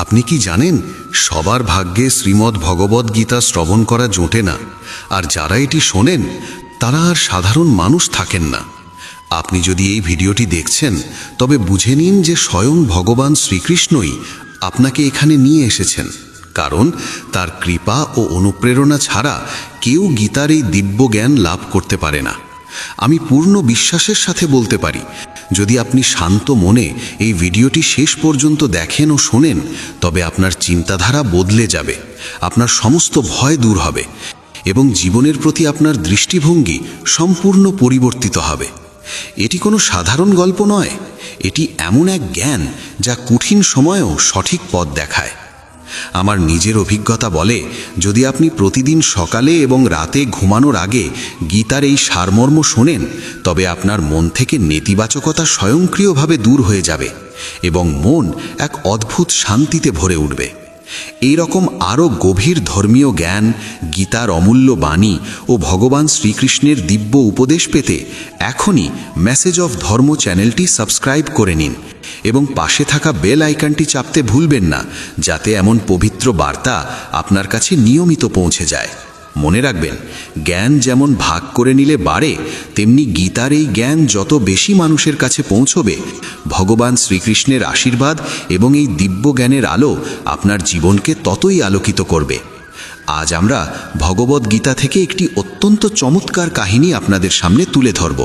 আপনি কি জানেন, সবার ভাগ্যে শ্রীমদ্ ভগবদ্ গীতা শ্রবণ করা জোটে না, আর যারা এটি শোনেন তারা আর সাধারণ মানুষ থাকেন না। আপনি যদি এই ভিডিওটি দেখছেন তবে বুঝে নিন যে স্বয়ং ভগবান শ্রীকৃষ্ণই আপনাকে এখানে নিয়ে এসেছেন, কারণ তার কৃপা ও অনুপ্রেরণা ছাড়া কেউ গীতার এই দিব্য জ্ঞান লাভ করতে পারে না। আমি পূর্ণ বিশ্বাসের সাথে বলতে পারি, যদি আপনি শান্ত মনে এই ভিডিওটি শেষ পর্যন্ত দেখেন ও শোনেন, তবে আপনার চিন্তাধারা বদলে যাবে, আপনার সমস্ত ভয় দূর হবে এবং জীবনের প্রতি আপনার দৃষ্টিভঙ্গি সম্পূর্ণ পরিবর্তিত হবে। এটি কোনো সাধারণ গল্প নয়, এটি এমন এক জ্ঞান যা কঠিন সময়েও সঠিক পথ দেখায়। আমার নিজের অভিজ্ঞতা বলে, যদি আপনি প্রতিদিন সকালে এবং রাতে ঘুমানোর আগে গীতার এই সারমর্ম শোনেন, তবে আপনার মন থেকে নেতিবাচকতা স্বয়ংক্রিয়ভাবে দূর হয়ে যাবে এবং মন এক অদ্ভুত শান্তিতে ভরে উঠবে। এই রকম আরও গভীর ধর্মীয় জ্ঞান, গীতার অমূল্য বাণী ও ভগবান শ্রীকৃষ্ণের দিব্য উপদেশ পেতে এখনই মেসেজ অফ ধর্ম চ্যানেলটি সাবস্ক্রাইব করে নিন এবং পাশে থাকা বেল আইকনটি চাপতে ভুলবেন না, যাতে এমন পবিত্র বার্তা আপনার কাছে নিয়মিত পৌঁছে যায়। মনে রাখবেন, জ্ঞান যেমন ভাগ করে নিলে বাড়ে, তেমনি গীতার এই জ্ঞান যত বেশি মানুষের কাছে পৌঁছবে, ভগবান শ্রীকৃষ্ণের আশীর্বাদ এবং এই দিব্য জ্ঞানের আলো আপনার জীবনকে ততই আলোকিত করবে। আজ আমরা ভগবদ্ গীতা থেকে একটি অত্যন্ত চমৎকার কাহিনী আপনাদের সামনে তুলে ধরব।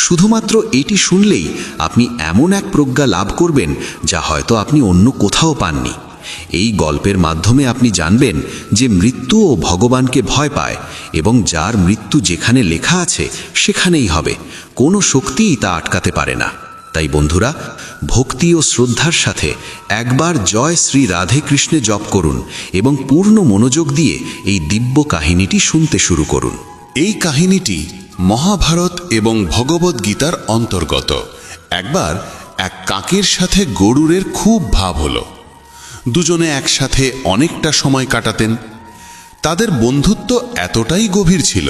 শুধুমাত্র এটি শুনলেই আপনি এমন এক প্রজ্ঞা লাভ করবেন যা হয়তো আপনি অন্য কোথাও পাননি। এই গল্পের মাধ্যমে আপনি জানবেন যে মৃত্যু ও ভগবানকে ভয় পায় এবং যার মৃত্যু যেখানে লেখা আছে সেখানেই হবে, কোনো শক্তিই তা আটকাতে পারে না। তাই বন্ধুরা, ভক্তি ও শ্রদ্ধার সাথে একবার জয় শ্রী রাধে কৃষ্ণে জপ করুন এবং পূর্ণ মনোযোগ দিয়ে এই দিব্য কাহিনীটি শুনতে শুরু করুন। এই কাহিনীটি মহাভারত এবং ভগবদ্ গীতার অন্তর্গত। একবার এক কাকের সাথে গরুরের খুব ভাব হলো। দুজনে একসাথে অনেকটা সময় কাটাতেন। তাদের বন্ধুত্ব এতটাই গভীর ছিল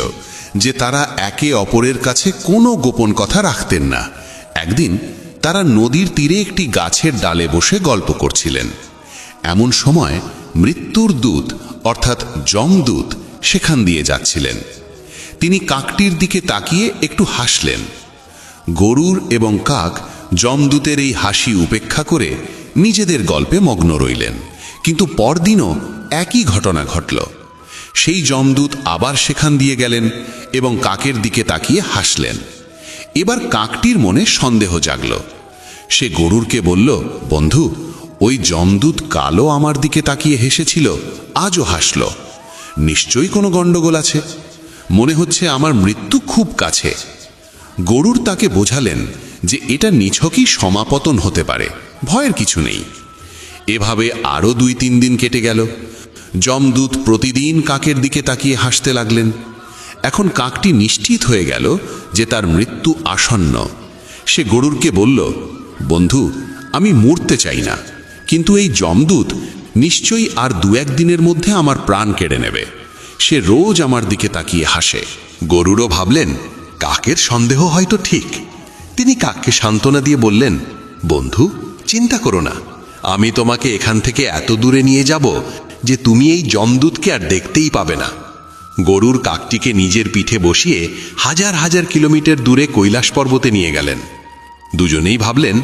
যে তারা একে অপরের কাছে কোনো গোপন কথা রাখতেন না। একদিন তারা নদীর তীরে একটি গাছের ডালে বসে গল্প করছিলেন। এমন সময় মৃত্যুর দূত অর্থাৎ যমদূত সেখান দিয়ে যাচ্ছিলেন। তিনি কাকটির দিকে তাকিয়ে একটু হাসলেন। গরুর এবং কাক যমদূতের এই হাসি উপেক্ষা করে নিজেদের গল্পে মগ্ন রইলেন। কিন্তু পরদিনও একই ঘটনা ঘটল। সেই যমদূত আবার সেখান দিয়ে গেলেন এবং কাকের দিকে তাকিয়ে হাসলেন। এবার কাকটির মনে সন্দেহ জাগল। সে গরুরকে বলল, বন্ধু, ওই যমদূত কালও আমার দিকে তাকিয়ে হেসেছিল, আজও হাসল। নিশ্চয়ই কোনো গণ্ডগোল আছে, মনে হচ্ছে আমার মৃত্যু খুব কাছে। গরুর তাকে বোঝালেন যে এটা নিছকই সমাপতন হতে পারে, ভয়ের কিছু নেই। এভাবে আরও 2-3 দিন কেটে গেল। যমদূত প্রতিদিন কাকের দিকে তাকিয়ে হাসতে লাগলেন। এখন কাকটি নিশ্চিত হয়ে গেল যে তার মৃত্যু আসন্ন। সে গরুরকে বলল, বন্ধু, আমি মরতে চাই না, কিন্তু এই যমদূত নিশ্চয়ই আর 2-1 দিনের মধ্যে আমার প্রাণ কেড়ে নেবে। সে রোজ আমার দিকে তাকিয়ে হাসে। গরুরও ভাবলেন, কাকের সন্দেহ হয়তো ঠিক। তিনি কাককে সান্ত্বনা দিয়ে বললেন, বন্ধু, চিন্তা করো না, আমি তোমাকে এখান থেকে এত দূরে নিয়ে যাব যে তুমি এই যমদূতকে আর দেখতেই পাবে না। গরুর কাকটিকে নিজের পিঠে বসিয়ে হাজার হাজার কিলোমিটার দূরে কৈলাস পর্বতে নিয়ে গেলেন। দুজনেই ভাবলেন,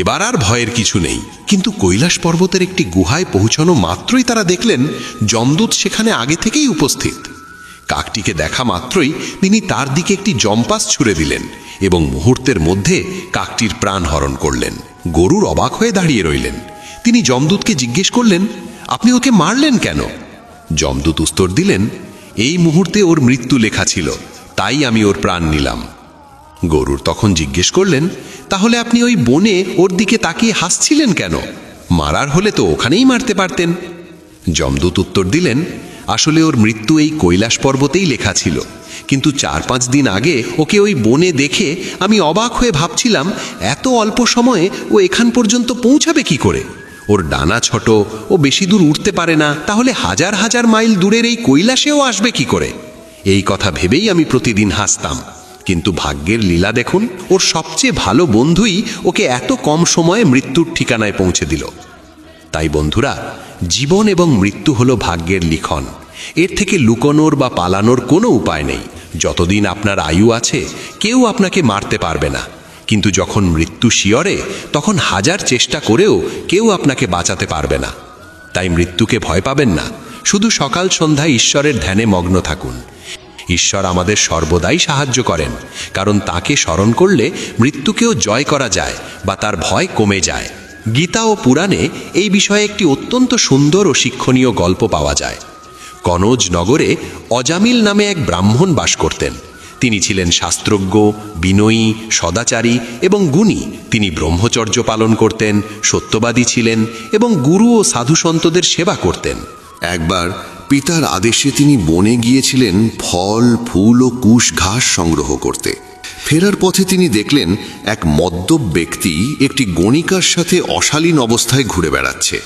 এবার আর ভয়ের কিছু নেই। কিন্তু কৈলাস পর্বতের একটি গুহায় পৌঁছানো মাত্রই তারা দেখলেন যমদূত সেখানে আগে থেকেই উপস্থিত। কাকটিকে দেখা মাত্রই তিনি তার দিকে একটি যমপাস ছুঁড়ে দিলেন এবং মুহূর্তের মধ্যে কাকটির প্রাণ হরণ করলেন। গরুর অবাক হয়ে দাঁড়িয়ে রইলেন। তিনি যমদূতকে জিজ্ঞেস করলেন, আপনি ওকে মারলেন কেন? যমদূত উত্তর দিলেন, এই মুহূর্তে ওর মৃত্যু লেখা ছিল, তাই আমি ওর প্রাণ নিলাম। গরুর তখন জিজ্ঞেস করলেন, তাহলে আপনি ওই বনে ওর দিকে তাকিয়ে হাসছিলেন কেন? মারার হলে তো ওখানেই মারতে পারতেন। যমদূত উত্তর দিলেন, আসলে ওর মৃত্যু এই কৈলাস পর্বতেই লেখা ছিল, কিন্তু 4-5 দিন আগে ওকে ওই বনে দেখে আমি অবাক হয়ে ভাবছিলাম, এত অল্প সময়ে ও এখান পর্যন্ত পৌঁছাবে কি করে? ওর ডানা ছোট, ও বেশি দূর উঠতে পারে না, তাহলে হাজার হাজার মাইল দূরের এই কৈলাসেও আসবে কি করে? এই কথা ভেবেই আমি প্রতিদিন হাসতাম। কিন্তু ভাগ্যের লীলা দেখুন, ওর সবচেয়ে ভালো বন্ধুই ওকে এত কম সময়ে মৃত্যুর ঠিকানায় পৌঁছে দিল। তাই বন্ধুরা, জীবন এবং মৃত্যু হলো ভাগ্যের লিখন। এর থেকে লুকোনোর বা পালানোর কোনো উপায় নেই। যতদিন আপনার আয়ু আছে কেউ আপনাকে মারতে পারবে না, কিন্তু যখন মৃত্যু শিয়রে তখন হাজার চেষ্টা করেও কেউ আপনাকে বাঁচাতে পারবে না। তাই মৃত্যুকে ভয় পাবেন না, শুধু সকাল সন্ধ্যা ঈশ্বরের ধ্যানে মগ্ন থাকুন। ঈশ্বর আমাদের সর্বদাই সাহায্য করেন, কারণ তাকে স্মরণ করলে মৃত্যুকেও জয় করা যায় বা তার ভয় কমে যায়। গীতা ও পুরাণে এই বিষয়ে একটি অত্যন্ত সুন্দর ও শিক্ষণীয় গল্প পাওয়া যায়। কনৌজ নগরে অজামিল নামে এক ব্রাহ্মণ বাস করতেন। তিনি ছিলেন শাস্ত্রজ্ঞ, বিনয়ী, সদাচারী এবং গুণী। তিনি ব্রহ্মচর্য পালন করতেন, সত্যবাদী ছিলেন এবং গুরু ও সাধুসন্তদের সেবা করতেন। একবার পিতার আদেশে তিনি বনে গিয়েছিলেন ফল, ফুল ও কুশ ঘাস সংগ্রহ করতে। ফেরার পথে তিনি দেখলেন এক মদ্যপ ব্যক্তি একটি গণিকার সাথে অশালীন অবস্থায় ঘুরে বেড়াচ্ছে।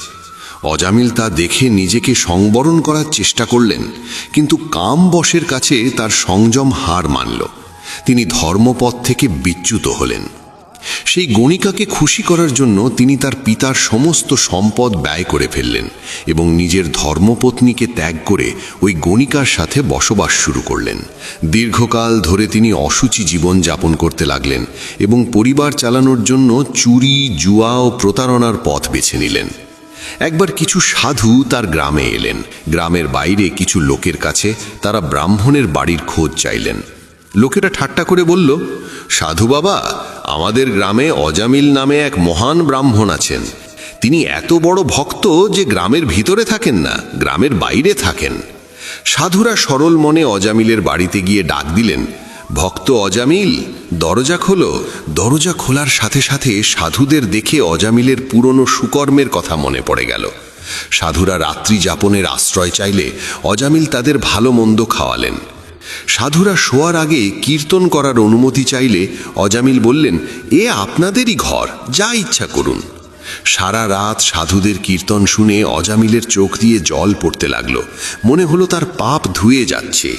অজামিল তা দেখে নিজেকে সংবরণ করার চেষ্টা করলেন, কিন্তু কামবশের কাছে তার সংযম হার মানল। তিনি ধর্মপথ থেকে বিচ্যুত হলেন। সেই গণিকাকে খুশি করার জন্য তিনি তার পিতার সমস্ত সম্পদ ব্যয় করে ফেললেন এবং নিজের ধর্মপত্নীকে ত্যাগ করে ওই গণিকার সাথে বসবাস শুরু করলেন। দীর্ঘকাল ধরে তিনি অসুচি জীবন যাপন করতে লাগলেন এবং পরিবার চালানোর জন্য চুরি, জুয়া ও প্রতারণার পথ বেছে নিলেন। একবার কিছু সাধু তার গ্রামে এলেন। গ্রামের বাইরে কিছু লোকের কাছে তারা ব্রাহ্মণের বাড়ির খোঁজ চাইলেন। লোকেরা ঠাট্টা করে বলল, সাধু বাবা, আমাদের গ্রামে অজামিল নামে এক মহান ব্রাহ্মণ আছেন। তিনি এত বড় ভক্ত যে গ্রামের ভিতরে থাকেন না, গ্রামের বাইরে থাকেন। সাধুরা সরল মনে অজামিলের বাড়িতে গিয়ে ডাক দিলেন, ভক্ত অজামিল, দরজা খোলো। দরজা খোলার সাথে সাথে সাধুদের দেখে অজামিলের পুরনো সুকর্মের কথা মনে পড়ে গেল। সাধুরা রাত্রি যাপনের আশ্রয় চাইলে অজামিল তাদের ভালো মন্দ খাওয়ালেন। সাধুরা শোয়ার আগে কীর্তন করার অনুমতি চাইলে অজামিল বললেন, এ আপনাদেরই ঘর, যা ইচ্ছা করুন। সারা রাত সাধুদের কীর্তন শুনে অজামিলের চোখ দিয়ে জল পড়তে লাগলো। মনে হলো তার পাপ ধুয়ে যাচ্ছে।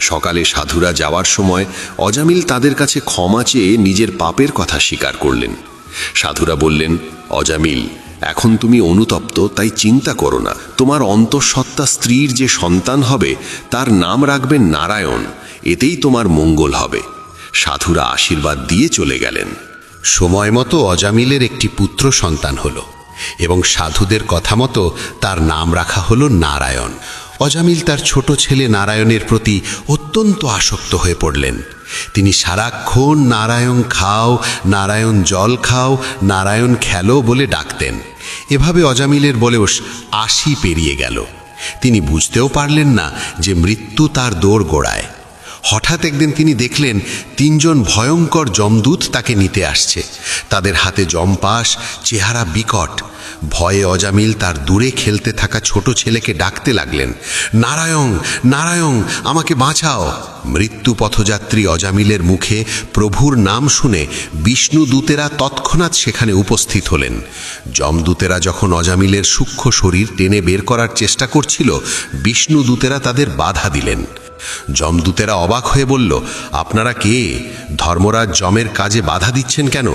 সকালে সাধুরা যাওয়ার সময় অজামিল তাদের কাছে ক্ষমা চেয়ে নিজের পাপের কথা স্বীকার করলেন। সাধুরা বললেন, অজামিল, এখন তুমি অনুতপ্ত, তাই চিন্তা করো না। তোমার অন্তঃসত্ত্বা স্ত্রীর যে সন্তান হবে তার নাম রাখবেন নারায়ণ, এতেই তোমার মঙ্গল হবে। সাধুরা আশীর্বাদ দিয়ে চলে গেলেন। সময় মতো অজামিলের একটি পুত্র সন্তান হলো এবং সাধুদের কথা মতো তার নাম রাখা হলো নারায়ণ। অজামিল তার ছোট ছেলে নারায়ণের প্রতি অত্যন্ত আসক্ত হয়ে পড়লেন। তিনি সারাক্ষণ নারায়ণ খাও, নারায়ণ জল খাও, নারায়ণ খেলো বলে ডাকতেন। এভাবে অজামিলের বয়স ৮০ পেরিয়ে গেল। তিনি বুঝতেও পারলেন না যে মৃত্যু তার দোর গোড়ায়। হঠাৎ একদিন তিনি দেখলেন ৩ জন ভয়ঙ্কর যমদূত তাকে নিতে আসছে। তাদের হাতে যমপাশ, চেহারা বিকট। ভয়ে অজামিল তার দূরে খেলতে থাকা ছোট ছেলেকে ডাকতে লাগলেন, নারায়ণ, নারায়ণ, আমাকে বাঁচাও। মৃত্যু পথযাত্রী অজামিলের মুখে প্রভুর নাম শুনে বিষ্ণুদূতেরা তৎক্ষণাৎ সেখানে উপস্থিত হলেন। যমদূতেরা যখন অজামিলের সূক্ষ্ম শরীর টেনে বের করার চেষ্টা করছিল, বিষ্ণুদূতেরা তাদের বাধা দিলেন। যমদূতেরা অবাক হয়ে বলল, আপনারা কে? ধর্মরাজ যমের কাজে বাধা দিচ্ছেন কেন?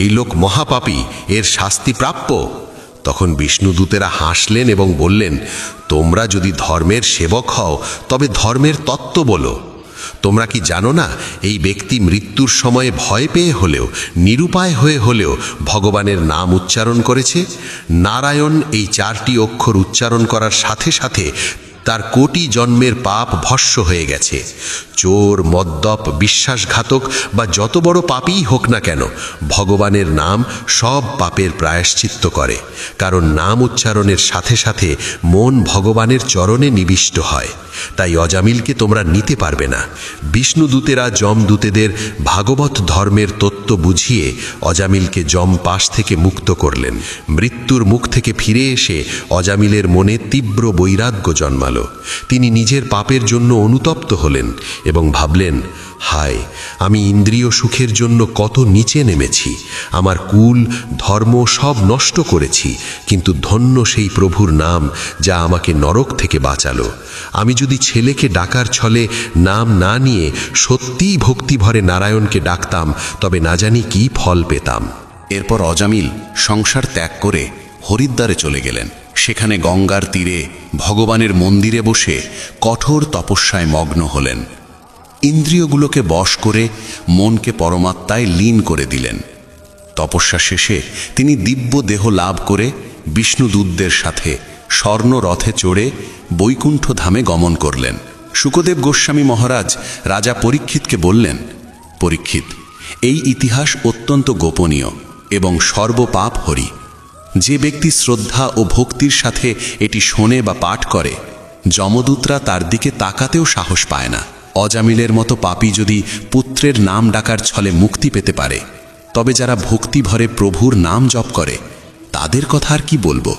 এই লোক মহাপাপী, এর শাস্তি প্রাপ্য। তখন বিষ্ণুদূতেরা হাসলেন এবং বললেন, তোমরা যদি ধর্মের সেবক হও তবে ধর্মের তত্ত্ব বলো। তোমরা কি জানো না, এই ব্যক্তি মৃত্যুর সময়ে ভয় পেয়ে হলেও, নিরুপায় হয়ে হলেও ভগবানের নাম উচ্চারণ করেছে। নারায়ণ এই 4টি অক্ষর উচ্চারণ করার সাথে সাথে তার কোটি জন্মের পাপ ভস্ম হয়ে গেছে। চোর, মদ্যপ, বিশ্বাসঘাতক বা যত বড় পাপীই হোক না কেন, ভগবানের নাম সব পাপের প্রায়শ্চিত্ত করে, কারণ নাম উচ্চারণের সাথে সাথে মন ভগবানের চরণে নিবিষ্ট হয়। তাই অজামিলকে তোমরা নিতে পারবে না। বিষ্ণুদূতেরা যমদূতেদের ভাগবত ধর্মের তত্ত্ব বুঝিয়ে অজামিলকে যম পাশ থেকে মুক্ত করলেন। মৃত্যুর মুখ থেকে ফিরে এসে অজামিলের মনে তীব্র বৈরাগ্য জন্মালো। তিনি নিজের পাপের জন্য অনুতপ্ত হলেন এবং ভাবলেন, হায়, আমি ইন্দ্রিয় সুখের জন্য কত নিচে নেমেছি। আমার কুল, ধর্ম সব নষ্ট করেছি, কিন্তু ধন্য সেই প্রভুর নাম যা আমাকে নরক থেকে বাঁচালো। আমি যদি ছেলেকে ডাকার ছলে নাম না নিয়ে সত্যিই ভক্তিভরে নারায়ণকে ডাকতাম, তবে না জানি কি ফল পেতাম। এরপর অজামিল সংসার ত্যাগ করে হরিদ্বারে চলে গেলেন। সেখানে গঙ্গার তীরে ভগবানের মন্দিরে বসে কঠোর তপস্যায় মগ্ন হলেন। ইন্দ্রিয়গুলোকে বশ করে মনকে পরমাত্মায় লীন করে দিলেন। তপস্যা শেষে তিনি দিব্য দেহ লাভ করে বিষ্ণুদূতদের সাথে স্বর্ণ রথে চড়ে বৈকুণ্ঠ ধামে গমন করলেন। শুকদেব গোস্বামী মহারাজ রাজা পরীক্ষিতকে বললেন, পরীক্ষিত, এই ইতিহাস অত্যন্ত গোপনীয় এবং সর্বপাপ হরি। যে ব্যক্তি শ্রদ্ধা ও ভক্তির সাথে এটি শোনে বা পাঠ করে, যমদূতরা তার দিকে তাকাতেও সাহস পায় না। অজামিলের মতো পাপী যদি পুত্রের নাম ডাকার ছলে মুক্তি পেতে পারে, তবে যারা ভক্তি ভরে প্রভুর নাম জপ করে তাদের কথা আর কি বলবো।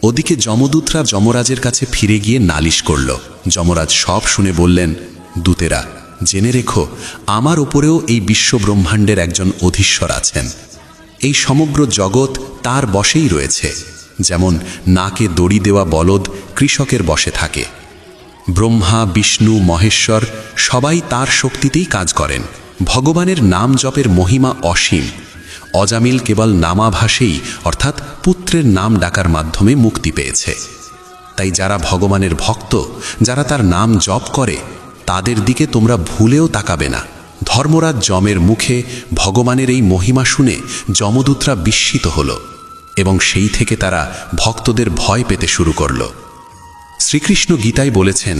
ওদিকে যমদূতরা যমরাজের কাছে ফিরে গিয়ে নালিশ করল। যমরাজ সব শুনে বললেন, দূতেরা, জেনে রেখো, আমার ওপরেও এই বিশ্বব্রহ্মাণ্ডের একজন অধীশ্বর আছেন। এই সমগ্র জগৎ তার বশেই রয়েছে, যেমন নাকে দড়ি দেওয়া বলদ কৃষকের বশে থাকে। ব্রহ্মা, বিষ্ণু, মহেশ্বর সবাই তার শক্তিতেই কাজ করেন। ভগবানের নাম জপের মহিমা অসীম। অজামিল কেবল নামাভাসেই অর্থাৎ পুত্রের নাম ডাকার মাধ্যমে মুক্তি পেয়েছে। তাই যারা ভগবানের ভক্ত, যারা তার নাম জপ করে, তাদের দিকে তোমরা ভুলেও তাকাবে না। ধর্মরাজ যমের মুখে ভগবানের এই মহিমা শুনে যমদূতরা বিস্মিত হল এবং সেই থেকে তারা ভক্তদের ভয় পেতে শুরু করল। শ্রীকৃষ্ণ গীতায় বলেছেন,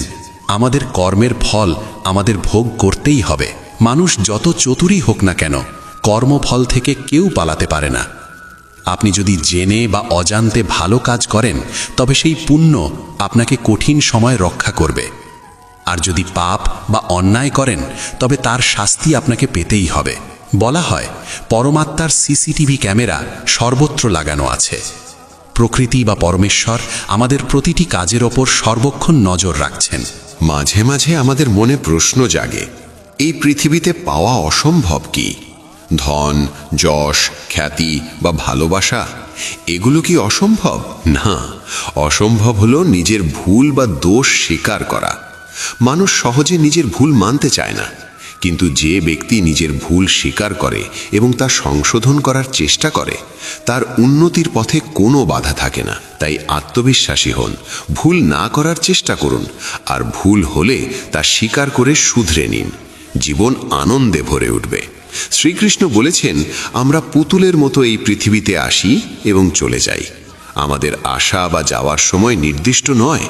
আমাদের কর্মের ফল আমাদের ভোগ করতেই হবে। মানুষ যত চতুরই হোক না কেন, কর্মফল থেকে কেউ পালাতে পারে না। আপনি যদি জেনে বা অজান্তে ভালো কাজ করেন, তবে সেই পুণ্য আপনাকে কঠিন সময় রক্ষা করবে। আর যদি পাপ বা অন্যায় করেন, তবে তার শাস্তি আপনাকে পেতেই হবে। বলা হয়, পরমাত্মার সিসিটিভি ক্যামেরা সর্বত্র লাগানো আছে। প্রকৃতি বা পরমেশ্বর আমাদের প্রতিটি কাজের ওপর সর্বক্ষণ নজর রাখছেন। মাঝে মাঝে আমাদের মনে প্রশ্ন জাগে, এই পৃথিবীতে পাওয়া অসম্ভব কি? ধন, যশ, খ্যাতি বা ভালোবাসা, এগুলো কি অসম্ভব? না, অসম্ভব হলো নিজের ভুল বা দোষ স্বীকার করা। মানুষ সহজে নিজের ভুল মানতে চায় না, কিন্তু যে ব্যক্তি নিজের ভুল স্বীকার করে এবং তা সংশোধন করার চেষ্টা করে, তার উন্নতির পথে কোনো বাধা থাকে না। তাই আত্মবিশ্বাসী হন, ভুল না করার চেষ্টা করুন, আর ভুল হলে তা স্বীকার করে শুধরে নিন। জীবন আনন্দে ভরে উঠবে। শ্রীকৃষ্ণ বলেছেন, আমরা পুতুলের মতো এই পৃথিবীতে আসি এবং চলে যাই। আমাদের আসা বা যাওয়ার সময় নির্দিষ্ট নয়।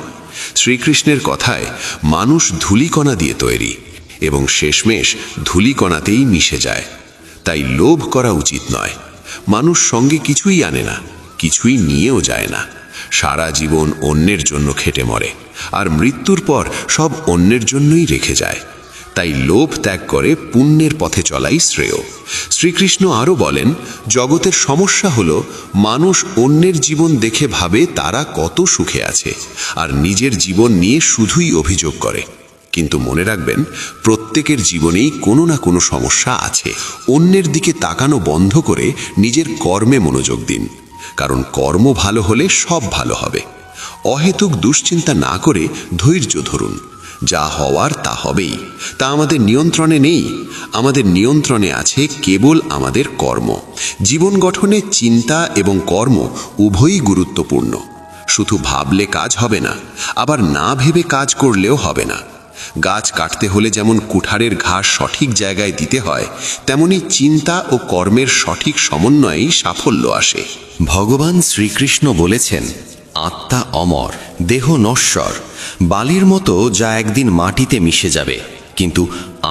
শ্রীকৃষ্ণের কথায় মানুষ ধূলিকণা দিয়ে তৈরি এবং শেষমেশ ধূলিকণাতেই মিশে যায়। তাই লোভ করা উচিত নয়। মানুষ সঙ্গে কিছুই আনে না, কিছুই নিয়েও যায় না। সারা জীবন অন্যের জন্য খেটে মরে, আর মৃত্যুর পর সব অন্যের জন্যই রেখে যায়। তাই লোভ ত্যাগ করে পুণ্যের পথে চলাই শ্রেয়। শ্রীকৃষ্ণ আরও বলেন, জগতের সমস্যা হলো মানুষ অন্যের জীবন দেখে ভাবে তারা কত সুখে আছে, আর নিজের জীবন নিয়ে শুধুই অভিযোগ করে। কিন্তু মনে রাখবেন, প্রত্যেকের জীবনেই কোনো না কোনো সমস্যা আছে। অন্যের দিকে তাকানো বন্ধ করে নিজের কর্মে মনোযোগ দিন, কারণ কর্ম ভালো হলে সব ভালো হবে। অহেতুক দুশ্চিন্তা না করে ধৈর্য ধরুন। যা হওয়ার তা হবেই, তা আমাদের নিয়ন্ত্রণে নেই। আমাদের নিয়ন্ত্রণে আছে কেবল আমাদের কর্ম। জীবন গঠনে চিন্তা এবং কর্ম উভয়ই গুরুত্বপূর্ণ। শুধু ভাবলে কাজ হবে না, আবার না ভেবে কাজ করলেও হবে না। গাছ কাটতে হলে যেমন কুঠারের ঘাস সঠিক জায়গায় দিতে হয়, তেমনি চিন্তা ও কর্মের সঠিক সমন্বয়েই সাফল্য আসে। ভগবান শ্রীকৃষ্ণ বলেছেন, আত্মা অমর, দেহ নশ্বর, বালির মতো যা একদিন মাটিতে মিশে যাবে। কিন্তু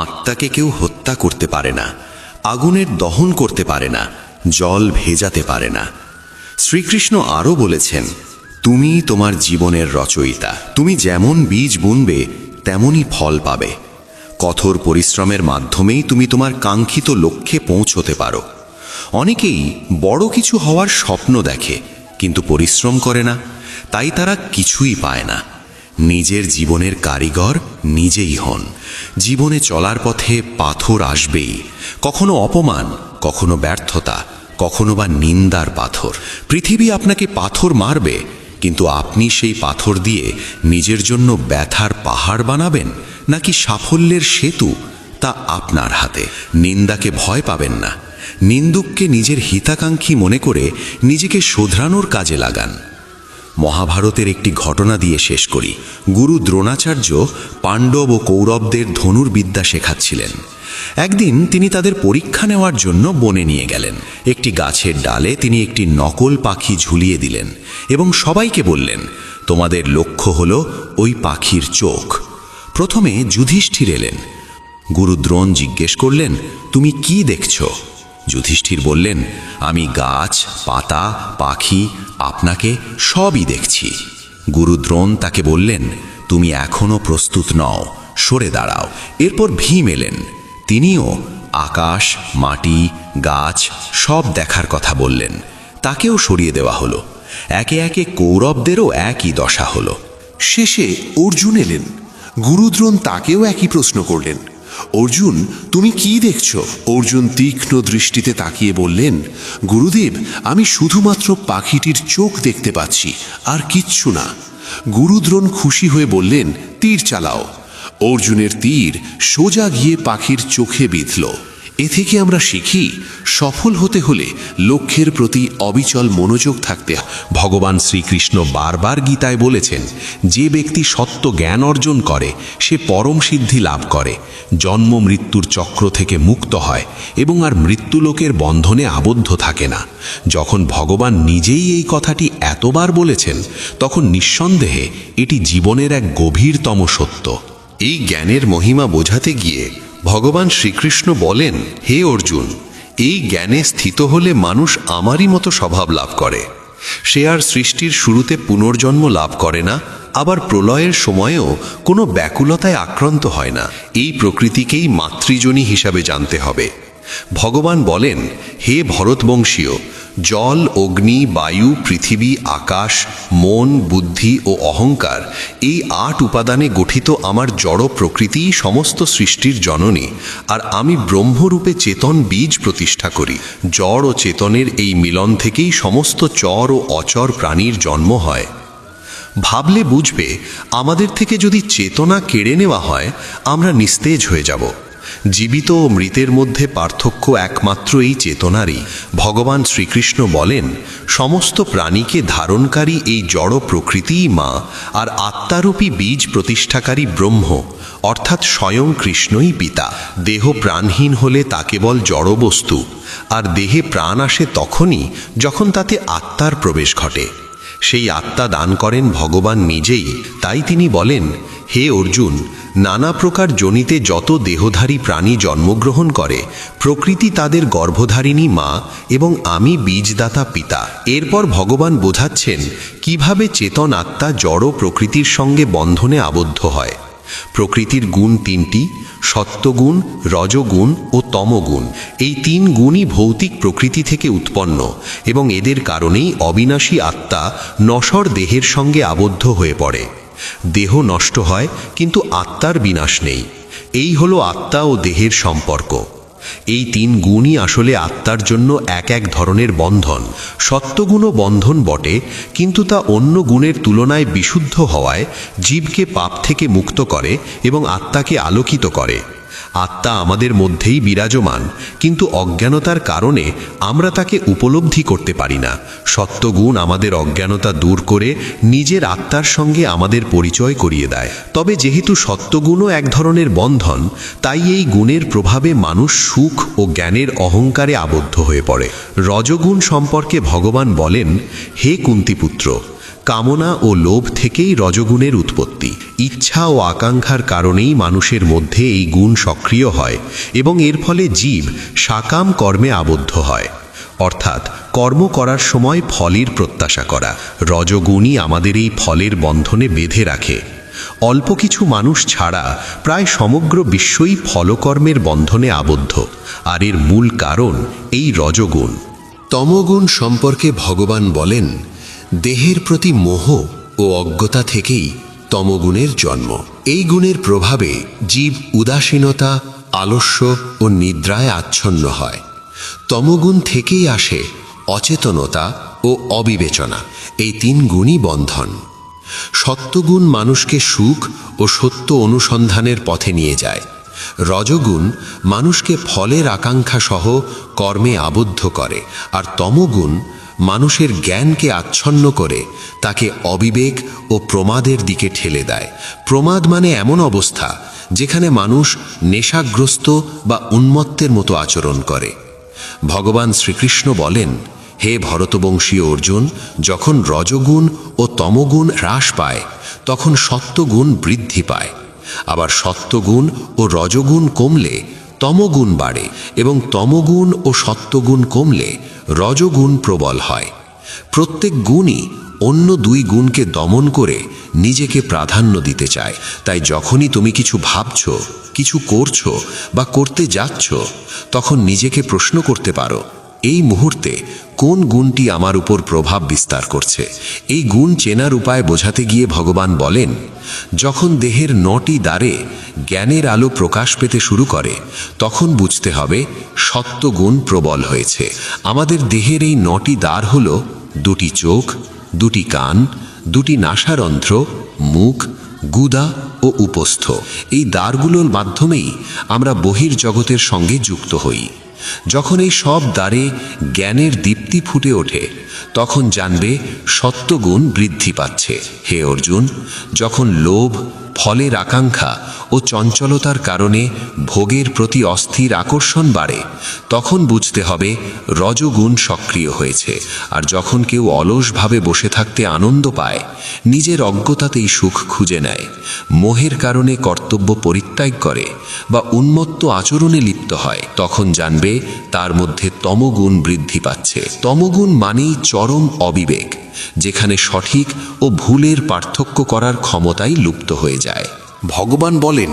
আত্মাকে কেউ হত্যা করতে পারে না, আগুনের দহন করতে পারে না, জল ভেজাতে পারে না। শ্রীকৃষ্ণ আরও বলেছেন, তুমি তোমার জীবনের রচয়িতা। তুমি যেমন বীজ বুনবে তেমনই ফল পাবে। কঠোর পরিশ্রমের মাধ্যমেই তুমি তোমার কাঙ্ক্ষিত লক্ষ্যে পৌঁছতে পারো। অনেকেই বড় কিছু হওয়ার স্বপ্ন দেখে, কিন্তু পরিশ্রম করে না, তাই তারা কিছুই পায় না। নিজের জীবনের কারিগর নিজেই হন। জীবনে চলার পথে পাথর আসবেই, কখনো অপমান, কখনো ব্যর্থতা, কখনো বা নিন্দার পাথর। পৃথিবী আপনাকে পাথর মারবে, কিন্তু আপনি সেই পাথর দিয়ে নিজের জন্য ব্যথার পাহাড় বানাবেন, নাকি সাফল্যের সেতু, তা আপনার হাতে। নিন্দাকে ভয় পাবেন না, নিন্দুককে নিজের হিতাকাঙ্ক্ষী মনে করে নিজেকে শোধরানোর কাজে লাগান। মহাভারতের একটি ঘটনা দিয়ে শেষ করি। গুরু দ্রোণাচার্য পাণ্ডব ও কৌরবদের ধনুর্বিদ্যা শেখাচ্ছিলেন। একদিন তিনি তাদের পরীক্ষা নেওয়ার জন্য বনে নিয়ে গেলেন। একটি গাছের ডালে তিনি একটি নকল পাখি ঝুলিয়ে দিলেন এবং সবাইকে বললেন, তোমাদের লক্ষ্য হলো ওই পাখির চোখ। প্রথমে যুধিষ্ঠির এলেন। গুরু দ্রোণ জিজ্ঞেস করলেন, তুমি কি দেখছ? যুধিষ্ঠির বললেন, আমি গাছ, পাতা, পাখি, আপনাকে সবই দেখছি। গুরু দ্রোণ তাকে বললেন, তুমি এখনো প্রস্তুত নও, সরে দাঁড়াও। এরপর ভীম এলেন। তিনিও আকাশ, মাটি, গাছ সব দেখার কথা বললেন। তাকেও সরিয়ে দেওয়া হলো। একে একে কৌরবদেরও একই দশা হলো। শেষে অর্জুন এলেন। গুরুদ্রোণ তাকেও একই প্রশ্ন করলেন, অর্জুন তুমি কি দেখছ? অর্জুন তীক্ষ্ণ দৃষ্টিতে তাকিয়ে বললেন, গুরুদেব আমি শুধুমাত্র পাখিটির চোখ দেখতে পাচ্ছি, আর কিচ্ছু না। গুরুদ্রোণ খুশি হয়ে বললেন, তীর চালাও। অর্জুনের তীর সোজা গিয়ে পাখির চোখে বিঁধল। এ থেকে আমরা শিখি, সফল হতে হলে লক্ষ্যের প্রতি অবিচল মনোযোগ থাকতে হয়। ভগবান শ্রীকৃষ্ণ বারবার গীতায় বলেছেন, যে ব্যক্তি সত্য জ্ঞান অর্জন করে সে পরম সিদ্ধি লাভ করে, জন্ম মৃত্যুর চক্র থেকে মুক্ত হয় এবং আর মৃত্যুলোকের বন্ধনে আবদ্ধ থাকে না। যখন ভগবান নিজেই এই কথাটি এতবার বলেছেন, তখন নিঃসন্দেহে এটি জীবনের এক গভীরতম সত্য। এই জ্ঞানের মহিমা বোঝাতে গিয়ে ভগবান শ্রীকৃষ্ণ বলেন, হে অর্জুন, এই জ্ঞানে স্থিত হলে মানুষ আমারই মতো স্বভাব লাভ করে। সে আর সৃষ্টির শুরুতে পুনর্জন্ম লাভ করে না, আবার প্রলয়ের সময়েও কোনো ব্যাকুলতায় আক্রান্ত হয় না। এই প্রকৃতিকেই মাতৃজনী হিসাবে জানতে হবে। ভগবান বলেন, হে ভরতবংশীয়, জল, অগ্নি, বায়ু, পৃথিবী, আকাশ, মন, বুদ্ধি ও অহংকার, এই 8 উপাদানে গঠিত আমার জড় প্রকৃতিই সমস্ত সৃষ্টির জননী, আর আমি ব্রহ্মরূপে চেতন বীজ প্রতিষ্ঠা করি। জড় ও চেতনের এই মিলন থেকেই সমস্ত চর ও অচর প্রাণীর জন্ম হয়। ভাবলে বুঝবে, আমাদের থেকে যদি চেতনা কেড়ে নেওয়া হয়, আমরা নিস্তেজ হয়ে যাব। জীবিত ও মৃতের মধ্যে পার্থক্য একমাত্র এই চেতনারই। ভগবান শ্রীকৃষ্ণ বলেন, সমস্ত প্রাণীকে ধারণকারী এই জড় প্রকৃতিই মা, আর আত্মারূপী বীজ প্রতিষ্ঠাকারী ব্রহ্ম, অর্থাৎ স্বয়ং কৃষ্ণই পিতা। দেহ প্রাণহীন হলে তা কেবল জড়বস্তু, আর দেহে প্রাণ আসে তখনই যখন তাতে আত্মার প্রবেশ ঘটে। সেই আত্মা দান করেন ভগবান নিজেই। তাই তিনি বলেন, হে অর্জুন, নানা প্রকার যোনিতে যত দেহধারী প্রাণী জন্মগ্রহণ করে, প্রকৃতি তাদের গর্ভধারিণী মা এবং আমি বীজদাতা পিতা। এরপর ভগবান বোঝাচ্ছেন কিভাবে চেতন আত্মা জড় প্রকৃতির সঙ্গে বন্ধনে আবদ্ধ হয়। প্রকৃতির গুণ 3টি, সত্ত্বগুণ, রজগুণ ও তমগুণ। এই 3 গুণই ভৌতিক প্রকৃতি থেকে উৎপন্ন এবং এদের কারণেই অবিনাশী আত্মা নশ্বর দেহের সঙ্গে আবদ্ধ হয়ে পড়ে। দেহ নষ্ট হয়, কিন্তু আত্মার বিনাশ নেই। এই হলো আত্মা ও দেহের সম্পর্ক। এই 3 গুণই আসলে আত্মার জন্য এক এক ধরনের বন্ধন। সত্ত্বগুণও বন্ধন বটে, কিন্তু তা অন্য গুণের তুলনায় বিশুদ্ধ হওয়ায় জীবকে পাপ থেকে মুক্ত করে এবং আত্মাকে আলোকিত করে। আত্মা আমাদের মধ্যেই বিরাজমান, কিন্তু অজ্ঞানতার কারণে আমরা তাকে উপলব্ধি করতে পারি না। সত্ত্বগুণ আমাদের অজ্ঞানতা দূর করে নিজের আত্মার সঙ্গে আমাদের পরিচয় করিয়ে দেয়। তবে যেহেতু সত্ত্বগুণও এক ধরনের বন্ধন, তাই এই গুণের প্রভাবে মানুষ সুখ ও জ্ঞানের অহংকারে আবদ্ধ হয়ে পড়ে। রজগুণ সম্পর্কে ভগবান বলেন, হে কুন্তিপুত্র, কামনা ও লোভ থেকেই রজগুণের উৎপত্তি। ইচ্ছা ও আকাঙ্ক্ষার কারণেই মানুষের মধ্যে এই গুণ সক্রিয় হয় এবং এর ফলে জীব সাকাম কর্মে আবদ্ধ হয়, অর্থাৎ কর্ম করার সময় ফলের প্রত্যাশা করা। রজগুণই আমাদের এই ফলের বন্ধনে বেঁধে রাখে। অল্প কিছু মানুষ ছাড়া প্রায় সমগ্র বিশ্বই ফলকর্মের বন্ধনে আবদ্ধ, আর এর মূল কারণ এই রজগুণ। তমগুণ সম্পর্কে ভগবান বলেন, দেহের প্রতি মোহ ও অজ্ঞতা থেকেই তমগুণের জন্ম। এই গুণের প্রভাবে জীব উদাসীনতা, আলস্য ও নিদ্রায় আচ্ছন্ন হয়। তমগুণ থেকেই আসে অচেতনতা ও অবিবেচনা। এই 3 গুণই বন্ধন। সত্ত্বগুণ মানুষকে সুখ ও সত্য অনুসন্ধানের পথে নিয়ে যায়। রজগুণ মানুষকে ফলের আকাঙ্ক্ষা সহ কর্মে আবদ্ধ করে, আর তমগুণ মানুষের জ্ঞানকে আচ্ছন্ন করে তাকে অবিবেক ও প্রমাদের দিকে ঠেলে দেয়। প্রমাদ মানে এমন অবস্থা যেখানে মানুষ নেশাগ্রস্ত বা উন্মত্তের মতো আচরণ করে। ভগবান শ্রীকৃষ্ণ বলেন, হে ভরতবংশীয় অর্জুন, যখন রজগুণ ও তমগুণ হ্রাস পায় তখন সত্ত্বগুণ বৃদ্ধি পায়। আবার সত্ত্বগুণ ও রজগুণ কমলে তমগুণ বাড়ে, এবং তমগুণ ও সত্ত্বগুণ কমলে রজগুণ প্রবল হয়। প্রত্যেক গুণই অন্য দুই গুণকে দমন করে নিজেকে প্রাধান্য দিতে চায়। তাই যখনই তুমি কিছু ভাবছো, কিছু করছো বা করতে যাচ্ছ, তখন নিজেকে প্রশ্ন করতে পারো, এই মুহূর্তে কোন গুণটি আমার উপর প্রভাব বিস্তার করছে। এই গুণ চেনার উপায় বোঝাতে গিয়ে ভগবান বলেন, যখন দেহের 9টি দ্বারে জ্ঞানের আলো প্রকাশ পেতে শুরু করে তখন বুঝতে হবে সত্ত্বগুণ প্রবল হয়েছে। আমাদের দেহের এই 9টি দ্বার হল 2টি চোখ, 2টি কান, 2টি নাসারন্ধ্র, মুখ, গুদা ও উপস্থ। এই দ্বারগুলোর মাধ্যমেই আমরা বহির্জগতের সঙ্গে যুক্ত হই। যখন এই সব দ্বারে জ্ঞানের দীপ্তি ফুটে ওঠে তখন জানবে সত্ত্বগুণ বৃদ্ধি পাচ্ছে। হে অর্জুন, যখন লোভ, ফলের আকাঙ্ক্ষা ও চঞ্চলতার কারণে ভোগের প্রতি অস্থির আকর্ষণ বাড়ে তখন বুঝতে হবে রজগুণ সক্রিয় হয়েছে। আর যখন কেউ অলসভাবে বসে থাকতে আনন্দ পায়, নিজের অজ্ঞতাতেই সুখ খুঁজে নেয়, মোহের কারণে কর্তব্য পরিত্যাগ করে বা উন্মত্ত আচরণে লিপ্ত হয়, তখন জানবে তার মধ্যে তমগুণ বৃদ্ধি পাচ্ছে। তমগুণ মানেই চরম অবিবেক, যেখানে সঠিক ও ভুলের পার্থক্য করার ক্ষমতাই লুপ্ত হয়ে যায়। ভগবান বলেন,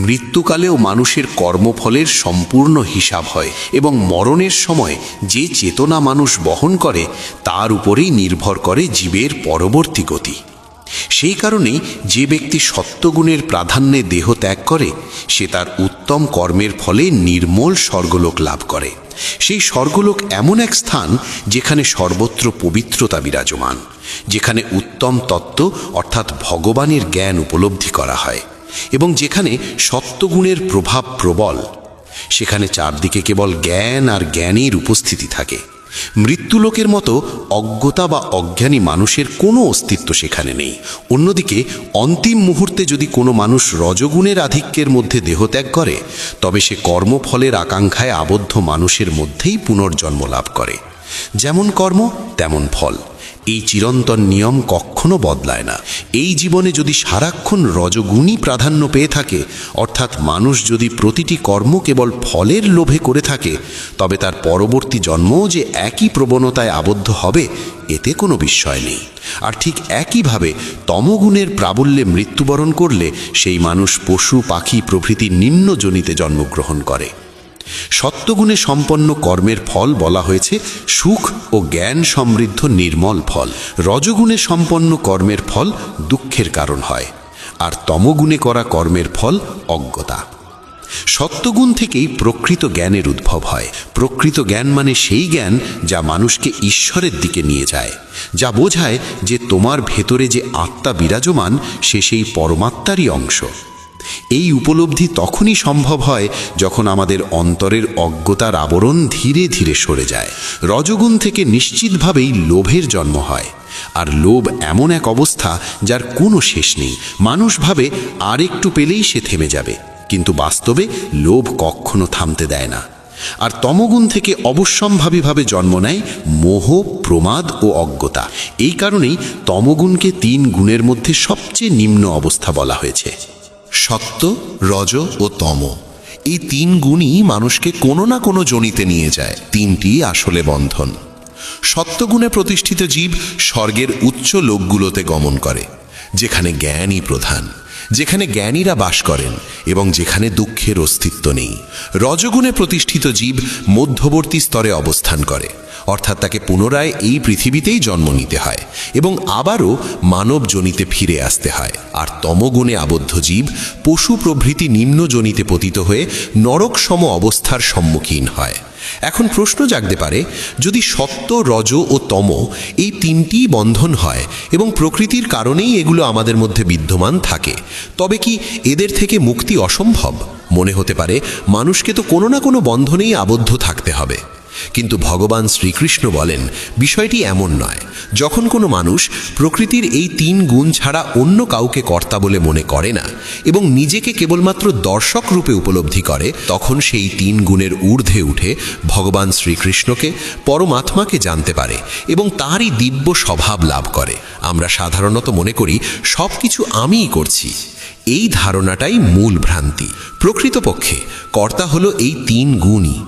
মৃত্যুকালেও মানুষের কর্মফলের সম্পূর্ণ হিসাব হয় এবং মরণের সময় যে চেতনা মানুষ বহন করে তার উপরেই নির্ভর করে জীবের পরবর্তী গতি। সেই কারণেই যে ব্যক্তি সত্ত্বগুণের প্রাধান্যে দেহ ত্যাগ করে সে তার উত্তম কর্মের ফলে নির্মল স্বর্গলোক লাভ করে। সেই স্বর্গলোক এমন এক স্থান যেখানে সর্বত্র পবিত্রতা বিরাজমান, যেখানে উত্তম তত্ত্ব অর্থাৎ ভগবানের জ্ঞান উপলব্ধি করা হয় এবং যেখানে সত্ত্বগুণের প্রভাব প্রবল। সেখানে চারদিকে কেবল জ্ঞান আর জ্ঞানের উপস্থিতি থাকে। মৃত্যুলোকের মতো অজ্ঞতা বা অজ্ঞানী মানুষের কোনো অস্তিত্ব সেখানে নেই। অন্যদিকে অন্তিম মুহূর্তে যদি কোনো মানুষ রজগুণের আধিক্যের মধ্যে দেহত্যাগ করে তবে সে কর্মফলের আকাঙ্ক্ষায় আবদ্ধ মানুষের মধ্যেই পুনর্জন্ম লাভ করে। যেমন কর্ম তেমন ফল, এই চিরন্তন নিয়ম কখনো বদলায় না। এই জীবনে যদি সারাক্ষণ রজগুণই প্রাধান্য পেয়ে থাকে, অর্থাৎ মানুষ যদি প্রতিটি কর্ম কেবল ফলের লোভে করে থাকে, তবে তার পরবর্তী জন্মও যে একই প্রবণতায় আবদ্ধ হবে এতে কোনো বিস্ময় নেই। আর ঠিক একইভাবে তমগুণের প্রাবল্যে মৃত্যুবরণ করলে সেই মানুষ পশু, পাখি প্রভৃতি নিম্ন যোনিতে জন্মগ্রহণ করে। সত্ত্বগুণে সম্পন্ন কর্মের ফল বলা হয়েছে সুখ ও জ্ঞান সমৃদ্ধ নির্মল ফল। রজগুণে সম্পন্ন কর্মের ফল দুঃখের কারণ হয়, আর তমগুণে করা কর্মের ফল অজ্ঞতা। সত্ত্বগুণ থেকেই প্রকৃত জ্ঞানের উদ্ভব হয়। প্রকৃত জ্ঞান মানে সেই জ্ঞান যা মানুষকে ঈশ্বরের দিকে নিয়ে যায়, যা বোঝায় যে তোমার ভেতরে যে আত্মা বিরাজমান সে সেই পরমাত্মারই অংশ। এই উপলব্ধি তখনই সম্ভব হয় যখন আমাদের অন্তরের অজ্ঞতার আবরণ ধীরে ধীরে সরে যায়। রজগুণ থেকে নিশ্চিতভাবেই লোভের জন্ম হয়, আর লোভ এমন এক অবস্থা যার কোনো শেষ নেই। মানুষ ভাবে আর একটু পেলেই সে থেমে যাবে, কিন্তু বাস্তবে লোভ কখনো থামতে দেয় না। আর তমগুণ থেকে অবশ্যম্ভাবীভাবে জন্ম নেয় মোহ, প্রমাদ ও অজ্ঞতা। এই কারণেই তমগুণকে 3 গুণের মধ্যে সবচেয়ে নিম্ন অবস্থা বলা হয়েছে। সত্ত্ব, রজ ও তম, এই 3 গুণই মানুষকে কোনো না কোনো যোনিতে নিয়ে যায়। 3টি আসলে বন্ধন। সত্ত্বগুণে প্রতিষ্ঠিত জীব স্বর্গের উচ্চ লোকগুলোতে গমন করে, যেখানে জ্ঞানই প্রধান, যেখানে জ্ঞানীরা বাস করেন এবং যেখানে দুঃখের অস্তিত্ব নেই। রজগুণে প্রতিষ্ঠিত জীব মধ্যবর্তী স্তরে অবস্থান করে, অর্থাৎ তাকে পুনরায় এই পৃথিবীতেই জন্ম নিতে হয় এবং আবারও মানব যোনিতে ফিরে আসতে হয়। আর তমগুণে আবদ্ধ জীব পশু প্রভৃতি নিম্ন যোনিতে পতিত হয়ে নরকসম অবস্থার সম্মুখীন হয়। এখন প্রশ্ন জাগতে পারে, যদি সত্য, রজ ও তম এই তিনটি বন্ধন হয় এবং প্রকৃতির কারণেই এগুলো আমাদের মধ্যে বিদ্যমান থাকে, তবে কি এদের থেকে মুক্তি অসম্ভব? মনে হতে পারে মানুষকে তো কোনো না কোনো বন্ধনেই আবদ্ধ থাকতে হবে। কিন্তু ভগবান শ্রীকৃষ্ণ বলেন, বিষয়টি এমন নয়। যখন কোনো মানুষ প্রকৃতির এই তিন গুণ ছাড়া অন্য কাউকে কর্তা বলে মনে করে না এবং নিজেকে কেবলমাত্র দর্শক রূপে উপলব্ধি করে, তখন সেই তিন গুণের ঊর্ধ্বে উঠে ভগবান শ্রীকৃষ্ণকে, পরমাত্মাকে জানতে পারে এবং তাঁরই দিব্য স্বভাব লাভ করে। আমরা সাধারণত মনে করি সব কিছু আমিই করছি। এই ধারণাটাই মূল ভ্রান্তি। প্রকৃতপক্ষে কর্তা হলো এই তিন গুণই।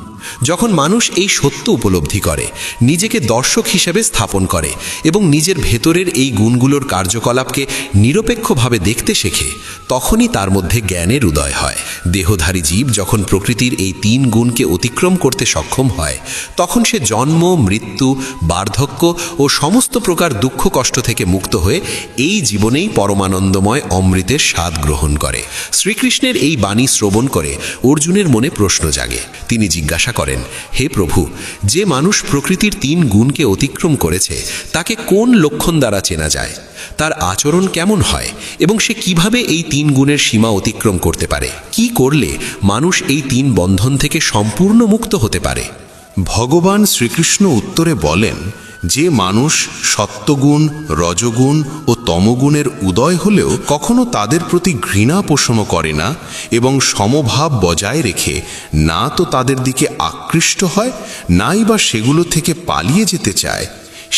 যখন মানুষ এই সত্য উপলব্ধি করে, নিজেকে দর্শক হিসেবে স্থাপন করে এবং নিজের ভেতরের এই গুণগুলোর কার্যকলাপকে নিরপেক্ষভাবে দেখতে শেখে, তখনই তার মধ্যে জ্ঞানের উদয় হয়। দেহধারী জীব যখন প্রকৃতির এই তিন গুণকে অতিক্রম করতে সক্ষম হয়, তখন সে জন্ম, মৃত্যু, বার্ধক্য ও সমস্ত প্রকার দুঃখ কষ্ট থেকে মুক্ত হয়ে এই জীবনেই পরমানন্দময় অমৃতের স্বাদ গ্রহণ করে। শ্রীকৃষ্ণের এই বাণী শ্রবণ করে অর্জুনের মনে প্রশ্ন জাগে। তিনি জিজ্ঞাসা করেন, হে প্রভু, যে মানুষ প্রকৃতির তিন গুণকে অতিক্রম করেছে, তাকে কোন লক্ষণ দ্বারা চেনা যায়? তার আচরণ কেমন হয় এবং সে কিভাবে এই তিন গুণের সীমা অতিক্রম করতে পারে? কি করলে মানুষ এই তিন বন্ধন থেকে সম্পূর্ণ মুক্ত হতে পারে? ভগবান শ্রীকৃষ্ণ উত্তরে বলেন, যে মানুষ সত্যগুণ, রজগুণ ও তমগুণের উদয় হলেও কখনো তাদের প্রতি ঘৃণা পোষণ করে না এবং সমভাব বজায় রেখে না তো তাদের দিকে আকৃষ্ট হয়, নাই বা সেগুলো থেকে পালিয়ে যেতে চায়,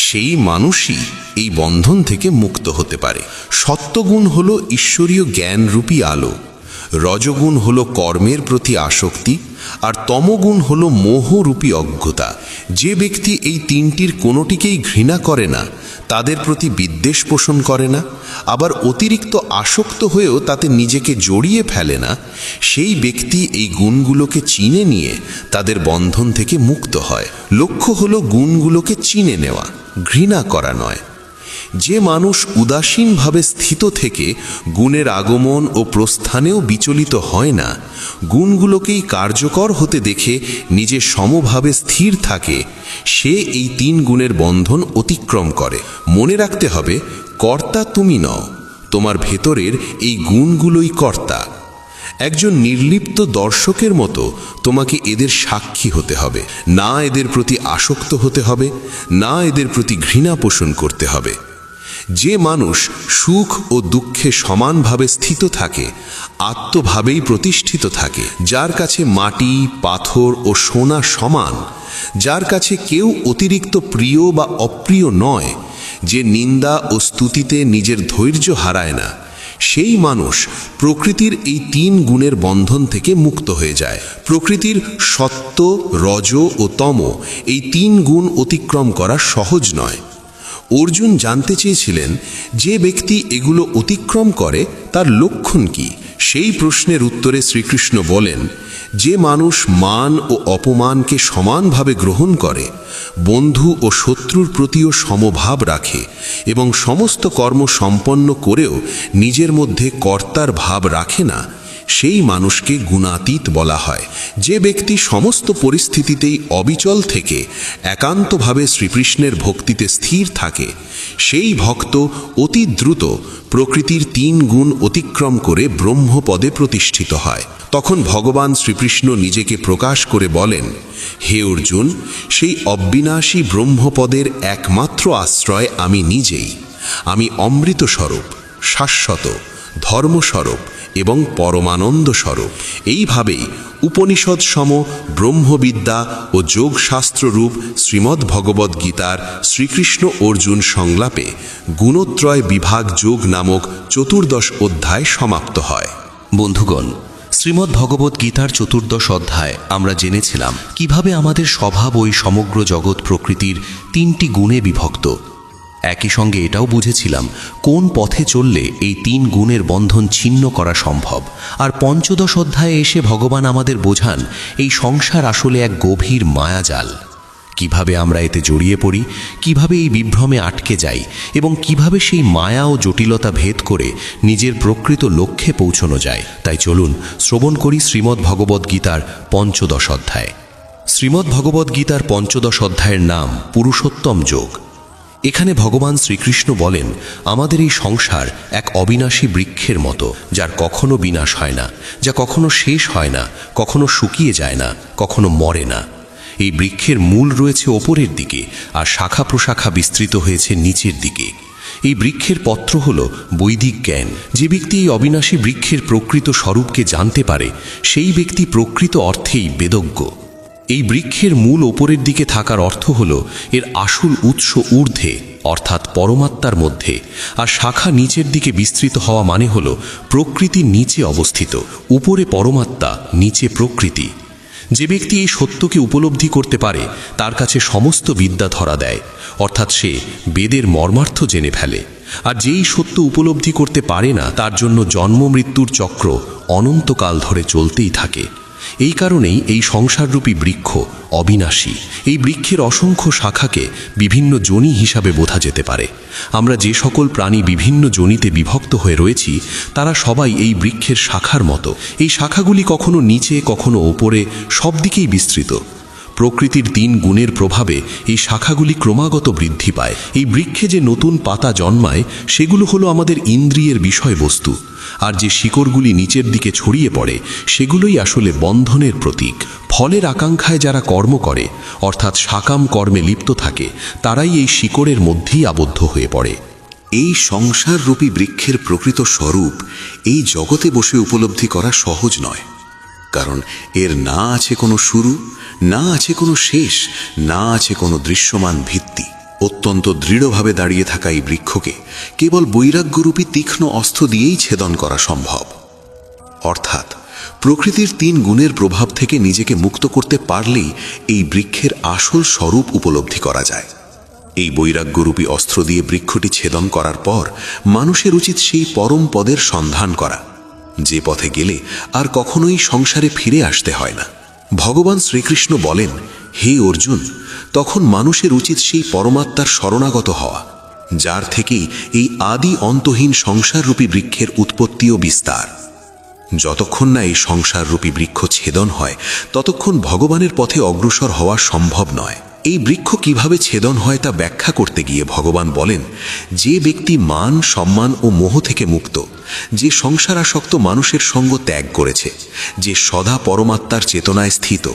সেই মানুষই এই বন্ধন থেকে মুক্ত হতে পারে। সত্যগুণ হলো ঈশ্বরীয় জ্ঞানরূপী আলো, রজগুণ হলো কর্মের প্রতি আসক্তি, আর তমগুণ হলো মোহরূপী অজ্ঞতা। যে ব্যক্তি এই তিনটির কোনোটিকেই ঘৃণা করে না, তাদের প্রতি বিদ্বেষ পোষণ করে না, আবার অতিরিক্ত আসক্ত হয়েও তাতে নিজেকে জড়িয়ে ফেলে না, সেই ব্যক্তি এই গুণগুলোকে চিনে নিয়ে তাদের বন্ধন থেকে মুক্ত হয়। লক্ষ্য হলো গুণগুলোকে চিনে নেওয়া, ঘৃণা করা নয়। যে মানুষ উদাসীনভাবে স্থিত থেকে গুণের আগমন ও প্রস্থানেও বিচলিত হয় না, গুণগুলোকেই কার্যকর হতে দেখে নিজে সমভাবে স্থির থাকে, সে এই তিন গুণের বন্ধন অতিক্রম করে। মনে রাখতে হবে, কর্তা তুমি নও, তোমার ভেতরের এই গুণগুলোই কর্তা। একজন নির্লিপ্ত দর্শকের মতো তোমাকে এদের সাক্ষী হতে হবে, না এদের প্রতি আসক্ত হতে হবে, না এদের প্রতি ঘৃণা পোষণ করতে হবে। যে মানুষ সুখ ও দুঃখে সমানভাবে স্থিত থাকে, আত্মভাবেই প্রতিষ্ঠিত থাকে, যার কাছে মাটি, পাথর ও সোনা সমান, যার কাছে কেউ অতিরিক্ত প্রিয় বা অপ্রিয় নয়, যে নিন্দা ও স্তুতিতে নিজের ধৈর্য হারায় না, সেই মানুষ প্রকৃতির এই তিন গুণের বন্ধন থেকে মুক্ত হয়ে যায়। প্রকৃতির সত্য, রজ ও তম এই তিন গুণ অতিক্রম করা সহজ নয়। অর্জুন জানতে চেয়েছিলেন, যে ব্যক্তি এগুলো অতিক্রম করে তার লক্ষণ কি? সেই প্রশ্নের উত্তরে শ্রীকৃষ্ণ বলেন, যে মানুষ মান ও অপমানকে সমানভাবে গ্রহণ করে, বন্ধু ও শত্রুর প্রতিও সমভাব রাখে এবং সমস্ত কর্ম সম্পন্ন করেও নিজের মধ্যে কর্তার ভাব রাখে না, সেই মানুষকে গুণাতীত বলা হয়। যে ব্যক্তি সমস্ত পরিস্থিতিতেই অবিচল থেকে একান্তভাবে শ্রীকৃষ্ণের ভক্তিতে স্থির থাকে, সেই ভক্ত অতি দ্রুত প্রকৃতির তিন গুণ অতিক্রম করে ব্রহ্মপদে প্রতিষ্ঠিত হয়। তখন ভগবান শ্রীকৃষ্ণ নিজেকে প্রকাশ করে বলেন, হে অর্জুন, সেই অবিনাশী ব্রহ্মপদের একমাত্র আশ্রয় আমি নিজেই। আমি অমৃত স্বরূপ, শাশ্বত, ধর্মস্বরূপ এবং পরমানন্দ স্বরূপ। এইভাবেই উপনিষদ সম ব্রহ্মবিদ্যা ও যোগশাস্ত্ররূপ শ্রীমদ্ ভগবদ্ গীতার শ্রীকৃষ্ণ অর্জুন সংলাপে গুণত্রয় বিভাগ যোগ নামক 14 অধ্যায় সমাপ্ত হয়। বন্ধুগণ, শ্রীমদ্ ভগবদ্ গীতার 14 অধ্যায় আমরা জেনেছিলাম কিভাবে আমাদের স্বভাব ওই সমগ্র জগৎ প্রকৃতির তিনটি গুণে বিভক্ত। একই সঙ্গে এটাও বুঝেছিলাম কোন পথে চললে এই তিন গুণের বন্ধন ছিন্ন করা সম্ভব। আর 15 অধ্যায়ে এসে ভগবান আমাদের বোঝান এই সংসার আসলে এক গভীর মায়াজাল। কিভাবে আমরা এতে জড়িয়ে পড়ি, কিভাবে এই বিভ্রমে আটকে যাই এবং কিভাবে সেই মায়া ও জটিলতা ভেদ করে নিজের প্রকৃত লক্ষ্যে পৌঁছানো যায়। তাই চলুন শ্রবণ করি শ্রীমদ্ ভগবদ্ গীতার 15 অধ্যায়। শ্রীমদ্ভগবদ্গীতার ৫ম অধ্যায়ের নাম পুরুষোত্তম যোগ। এখানে ভগবান শ্রীকৃষ্ণ বলেন, আমাদের এই সংসার এক অবিনাশী বৃক্ষের মতো, যার কখনো বিনাশ হয় না, যা কখনো শেষ হয় না, কখনো শুকিয়ে যায় না, কখনো মরে না। এই বৃক্ষের মূল রয়েছে ওপরের দিকে, আর শাখা প্রশাখা বিস্তৃত হয়েছে নিচের দিকে। এই বৃক্ষের পত্র হল বৈদিক জ্ঞান। যে ব্যক্তি এই অবিনাশী বৃক্ষের প্রকৃত স্বরূপকে জানতে পারে, সেই ব্যক্তি প্রকৃত অর্থেই বেদজ্ঞ। এই বৃক্ষের মূল ওপরের দিকে থাকার অর্থ হল এর আসল উৎস ঊর্ধ্বে, অর্থাৎ পরমাত্মার মধ্যে, আর শাখা নিচের দিকে বিস্তৃত হওয়া মানে হল প্রকৃতির নিচে অবস্থিত। উপরে পরমাত্মা, নিচে প্রকৃতি। যে ব্যক্তি এই সত্যকে উপলব্ধি করতে পারে, তার কাছে সমস্ত বিদ্যা ধরা দেয়, অর্থাৎ সে বেদের মর্মার্থ জেনে ফেলে। আর যেই সত্য উপলব্ধি করতে পারে না, তার জন্য জন্ম মৃত্যুর চক্র অনন্তকাল ধরে চলতেই থাকে। এই কারণেই এই সংসাররূপী বৃক্ষ অবিনাশী। এই বৃক্ষের অসংখ্য শাখাকে বিভিন্ন যোনি হিসাবে বোঝা যেতে পারে। আমরা যে সকল প্রাণী বিভিন্ন যোনিতে বিভক্ত হয়ে রয়েছি, তারা সবাই এই বৃক্ষের শাখার মতো। এই শাখাগুলি কখনো নিচে, কখনো ওপরে, সব দিকেই বিস্তৃত। প্রকৃতির ৩ গুণের প্রভাবে এই শাখাগুলি ক্রমাগত বৃদ্ধি পায়। এই বৃক্ষে যে নতুন পাতা জন্মায়, সেগুলো হলো আমাদের ইন্দ্রিয়ের বিষয়বস্তু। আর যে শিকড়গুলি নিচের দিকে ছড়িয়ে পড়ে, সেগুলোই আসলে বন্ধনের প্রতীক। ফলের আকাঙ্ক্ষায় যারা কর্ম করে, অর্থাৎ সাকাম কর্মে লিপ্ত থাকে, তারাই এই শিকড়ের মধ্যেই আবদ্ধ হয়ে পড়ে। এই সংসাররূপী বৃক্ষের প্রকৃত স্বরূপ এই জগতে বসে উপলব্ধি করা সহজ নয়, কারণ এর না আছে কোনো শুরু, না আছে কোনো শেষ, না আছে কোনো দৃশ্যমান ভিত্তি। অত্যন্ত দৃঢ়ভাবে দাঁড়িয়ে থাকা এই বৃক্ষকে কেবল বৈরাগ্যরূপী তীক্ষ্ণ অস্ত্র দিয়েই ছেদন করা সম্ভব। অর্থাৎ প্রকৃতির ৩ গুণের প্রভাব থেকে নিজেকে মুক্ত করতে পারলেই এই বৃক্ষের আসল স্বরূপ উপলব্ধি করা যায়। এই বৈরাগ্যরূপী অস্ত্র দিয়ে বৃক্ষটি ছেদন করার পর মানুষের উচিত সেই পরম পদের সন্ধান করা, যে পথে গেলে আর কখনোই সংসারে ফিরে আসতে হয় না। ভগবান শ্রীকৃষ্ণ বলেন, হে অর্জুন, তখন মানুষের উচিত সেই পরমাত্মার শরণাগত হওয়া, যার থেকেই এই আদি অন্তহীন সংসাররূপী বৃক্ষের উৎপত্তি ও বিস্তার। যতক্ষণ না এই সংসাররূপী বৃক্ষ ছেদন হয়, ততক্ষণ ভগবানের পথে অগ্রসর হওয়া সম্ভব নয়। এই বৃক্ষ কিভাবে ছেদন হয় তা ব্যাখ্যা করতে গিয়ে ভগবান বলেন, যে ব্যক্তি মান, সম্মান ও মোহ থেকে মুক্ত, যে সংসারাসক্ত মানুষের সঙ্গ ত্যাগ করেছে, যে সদা পরমাত্মার চেতনায় স্থিত,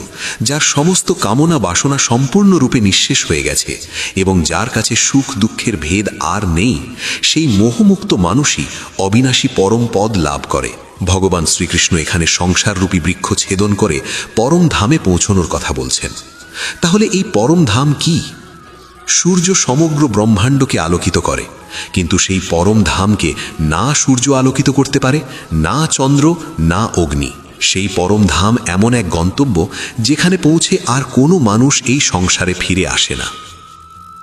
যার সমস্ত কামনা বাসনা সম্পূর্ণরূপে নিঃশেষ হয়ে গেছে এবং যার কাছে সুখ দুঃখের ভেদ আর নেই, সেই মোহমুক্ত মানুষই অবিনাশী পরম পদ লাভ করে। ভগবান শ্রীকৃষ্ণ এখানে সংসাররূপী বৃক্ষ ছেদন করে পরম ধামে পৌঁছনোর কথা বলছেন। তাহলে এই পরম ধাম কি? সূর্য সমগ্র ব্রহ্মাণ্ডকে আলোকিত করে, কিন্তু সেই পরম ধামকে না সূর্য আলোকিত করতে পারে, না চন্দ্র, না অগ্নি। সেই পরম ধাম এমন এক গন্তব্য, যেখানে পৌঁছে আর কোনো মানুষ এই সংসারে ফিরে আসে না।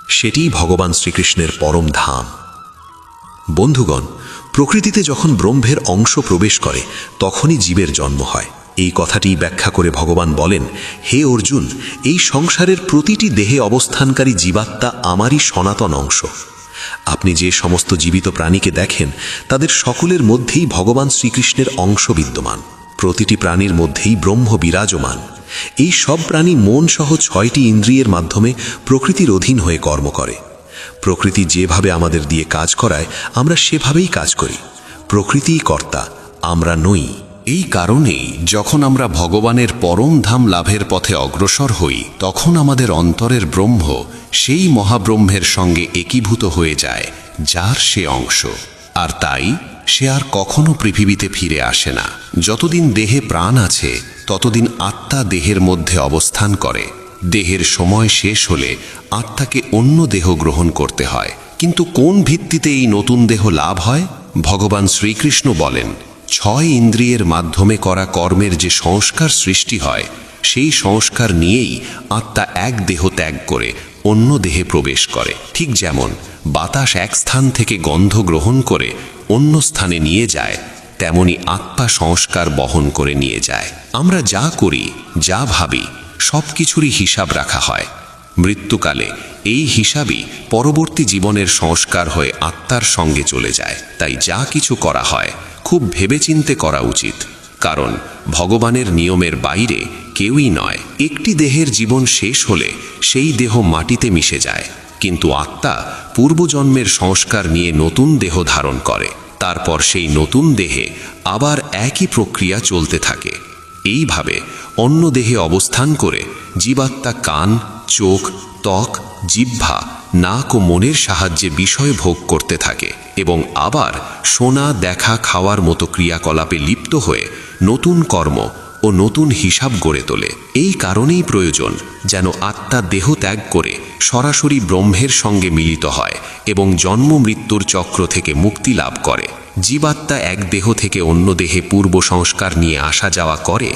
সেটিই ভগবান শ্রীকৃষ্ণের পরম ধাম। বন্ধুগণ, প্রকৃতিতে যখন ব্রহ্মের অংশ প্রবেশ করে, তখনই জীবের জন্ম হয়। এই কথাটি ব্যাখ্যা করে ভগবান বলেন, হে অর্জুন, এই সংসারের প্রতিটি দেহে অবস্থানকারী জীবাত্মা আমারই সনাতন অংশ। আপনি যে সমস্ত জীবিত প্রাণীকে দেখেন, তাদের সকলের মধ্যেই ভগবান শ্রীকৃষ্ণের অংশ বিদ্যমান। প্রতিটি প্রাণীর মধ্যেই ব্রহ্ম বিরাজমান। এই সব প্রাণী মন সহ 6টি ইন্দ্রিয়ের মাধ্যমে প্রকৃতির অধীন হয়ে কর্ম করে। প্রকৃতি যেভাবে আমাদের দিয়ে কাজ করায়, আমরা সেভাবেই কাজ করি। প্রকৃতিই কর্তা, আমরা নই। এই কারণেই যখন আমরা ভগবানের পরম ধাম লাভের পথে অগ্রসর হই, তখন আমাদের অন্তরের ব্রহ্ম সেই মহাব্রহ্মের সঙ্গে একীভূত হয়ে যায়, যার সে অংশ। আর তাই সে আর কখনো পৃথিবীতে ফিরে আসে না। যতদিন দেহে প্রাণ আছে, ততদিন আত্মা দেহের মধ্যে অবস্থান করে। দেহের সময় শেষ হলে আত্মাকে অন্য দেহ গ্রহণ করতে হয়। কিন্তু কোন ভিত্তিতে এই নতুন দেহ লাভ হয়? ভগবান শ্রীকৃষ্ণ বলেন, 6 ইন্দ্রিয়ের মাধ্যমে করা কর্মের যে সংস্কার সৃষ্টি হয়, সেই সংস্কার নিয়েই আত্মা এক দেহ ত্যাগ করে অন্য দেহে প্রবেশ করে। ঠিক যেমন বাতাস এক স্থান থেকে গন্ধ গ্রহণ করে অন্য স্থানে নিয়ে যায়, তেমনি আত্মা সংস্কার বহন করে নিয়ে যায়। আমরা যা করি, যা ভাবি, সব কিছুরই হিসাব রাখা হয়। মৃত্যুকালে এই হিসাবই পরবর্তী জীবনের সংস্কার হয়ে আত্মার সঙ্গে চলে যায়। তাই যা কিছু করা হয়, খুব ভেবেচিন্তে করা উচিত, কারণ ভগবানের নিয়মের বাইরে কেউই নয়। একটি দেহের জীবন শেষ হলে সেই দেহ মাটিতে মিশে যায়, কিন্তু আত্মা পূর্বজন্মের সংস্কার নিয়ে নতুন দেহ ধারণ করে। তারপর সেই নতুন দেহে আবার একই প্রক্রিয়া চলতে থাকে। এইভাবে অন্য দেহে অবস্থান করে জীবাত্মা কান, চোখ, ত্বক, জিহ্বা, নাক ও মনের সাহায্যে বিষয় ভোগ করতে থাকে এবং আবার শোনা, দেখা, খাওয়ার মতো ক্রিয়াকলাপে লিপ্ত হয়ে নতুন কর্ম ও নতুন হিসাব গড়ে তোলে। এই কারণেই প্রয়োজন যেন আত্মা দেহ ত্যাগ করে সরাসরি ব্রহ্মের সঙ্গে মিলিত হয় এবং জন্ম মৃত্যুর চক্র থেকে মুক্তি লাভ করে। জীবাত্মা এক দেহ থেকে অন্য দেহে পূর্ব সংস্কার নিয়ে আসা যাওয়া করে।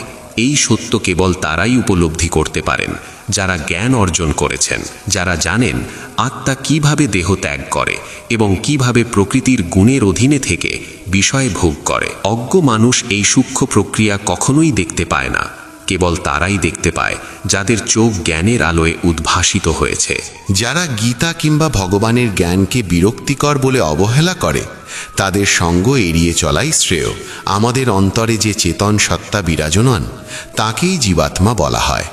এই সত্য কেবল তারাই উপলব্ধি করতে পারেন যারা জ্ঞান অর্জন করেছেন, যারা জানেন আত্মা কিভাবে দেহ ত্যাগ করে এবং কিভাবে প্রকৃতির গুণের অধীনে থেকে বিষয় ভোগ করে। অজ্ঞ মানুষ এই সূক্ষ্ম প্রক্রিয়া কখনোই দেখতে পায় না। কেবল তারাই দেখতে পায় যাদের চোখ জ্ঞানের আলোয় উদ্ভাসিত হয়েছে। যারা গীতা কিংবা ভগবানের জ্ঞানকে বিরক্তিকর বলে অবহেলা করে তাদের সঙ্গ এড়িয়ে চলাই শ্রেয়। আমাদের অন্তরে যে চেতন সত্তা বিরাজমান তাকেই জীবাত্মা বলা হয়।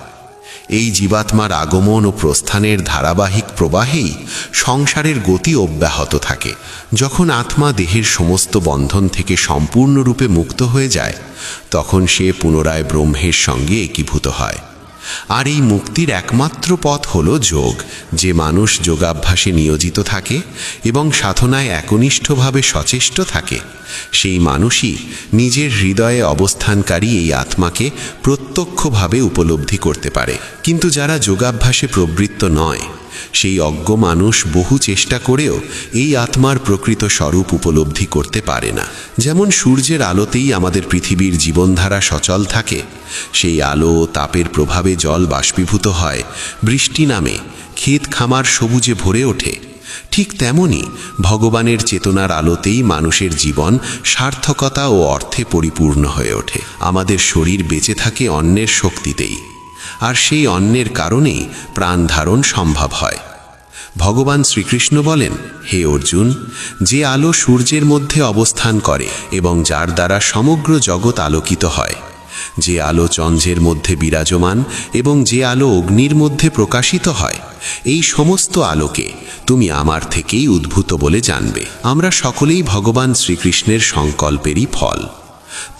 এই জীবাত্মার আগমন ও প্রস্থানের ধারাবাহিক প্রবাহেই সংসারের গতি অব্যাহত থাকে। যখন আত্মা দেহের সমস্ত বন্ধন থেকে সম্পূর্ণরূপে মুক্ত হয়ে যায় তখন সে পুনরায় ব্রহ্মের সঙ্গে একীভূত হয়। আর এই মুক্তির একমাত্র পথ হল যোগ। যে মানুষ যোগাভ্যাসে নিয়োজিত থাকে এবং সাধনায় একনিষ্ঠভাবে সচেষ্ট থাকে সেই মানুষই নিজের হৃদয়ে অবস্থানকারী এই আত্মাকে প্রত্যক্ষভাবে উপলব্ধি করতে পারে। কিন্তু যারা যোগাভ্যাসে প্রবৃত্ত নয় সেই অজ্ঞ মানুষ বহু চেষ্টা করেও এই আত্মার প্রকৃত স্বরূপ উপলব্ধি করতে পারে না। যেমন সূর্যের আলোতেই আমাদের পৃথিবীর জীবনধারা সচল থাকে, সেই আলো ও তাপের প্রভাবে জল বাষ্পীভূত হয়, বৃষ্টি নামে, ক্ষেত খামার সবুজে ভরে ওঠে। ঠিক তেমনি ভগবানের চেতনার আলোতেই মানুষের জীবন সার্থকতা ও অর্থে পরিপূর্ণ হয়ে ওঠে। আমাদের শরীর বেঁচে থাকে অন্নের শক্তিতেই, আর সেই অন্নের কারণেই প্রাণ ধারণ সম্ভব হয়। ভগবান শ্রীকৃষ্ণ বলেন, হে অর্জুন, যে আলো সূর্যের মধ্যে অবস্থান করে এবং যার দ্বারা সমগ্র জগৎ আলোকিত হয়, যে আলো চন্দ্রের মধ্যে বিরাজমান এবং যে আলো অগ্নির মধ্যে প্রকাশিত হয়, এই সমস্ত আলোকে তুমি আমার থেকেই উদ্ভূত বলে জানবে। আমরা সকলেই ভগবান শ্রীকৃষ্ণের সংকল্পেরই ফল।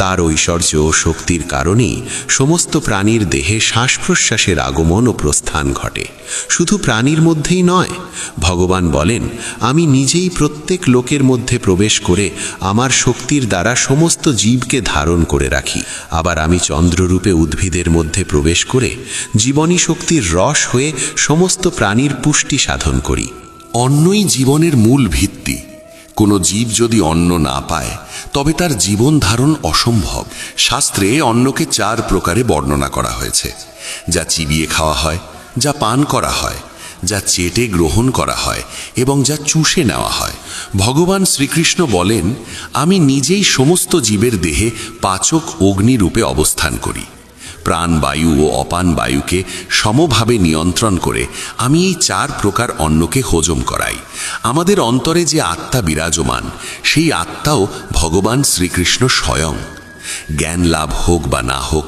তার ঐশ্বর্য ও শক্তির কারণেই সমস্ত প্রাণীর দেহে শ্বাস প্রশ্বাসের আগমন ও প্রস্থান ঘটে। শুধু প্রাণীর মধ্যেই নয়, ভগবান বলেন, আমি নিজেই প্রত্যেক লোকের মধ্যে প্রবেশ করে আমার শক্তির দ্বারা সমস্ত জীবকে ধারণ করে রাখি। আবার আমি চন্দ্ররূপে উদ্ভিদের মধ্যে প্রবেশ করে জীবনী শক্তির রস হয়ে সমস্ত প্রাণীর পুষ্টি সাধন করি। অন্নই জীবনের মূল ভিত্তি। কোনো জীব যদি অন্ন না পায় তবে তার জীবন ধারণ অসম্ভব। শাস্ত্রে অন্নকে 4 প্রকারে বর্ণনা করা হয়েছে। যা চিবিয়ে খাওয়া হয়, যা পান করা হয়, যা চেটে গ্রহণ করা হয় এবং যা চুষে নেওয়া হয়। ভগবান শ্রীকৃষ্ণ বলেন, আমি নিজেই সমস্ত জীবের দেহে পাচক অগ্নিরূপে অবস্থান করি। প্রাণবায়ু ও অপান বায়ুকে সমভাবে নিয়ন্ত্রণ করে আমি এই 4 প্রকার অন্নকে হজম করাই। আমাদের অন্তরে যে আত্মা বিরাজমান, সেই আত্মাও ভগবান শ্রীকৃষ্ণ স্বয়ং। জ্ঞান লাভ হোক বা না হোক,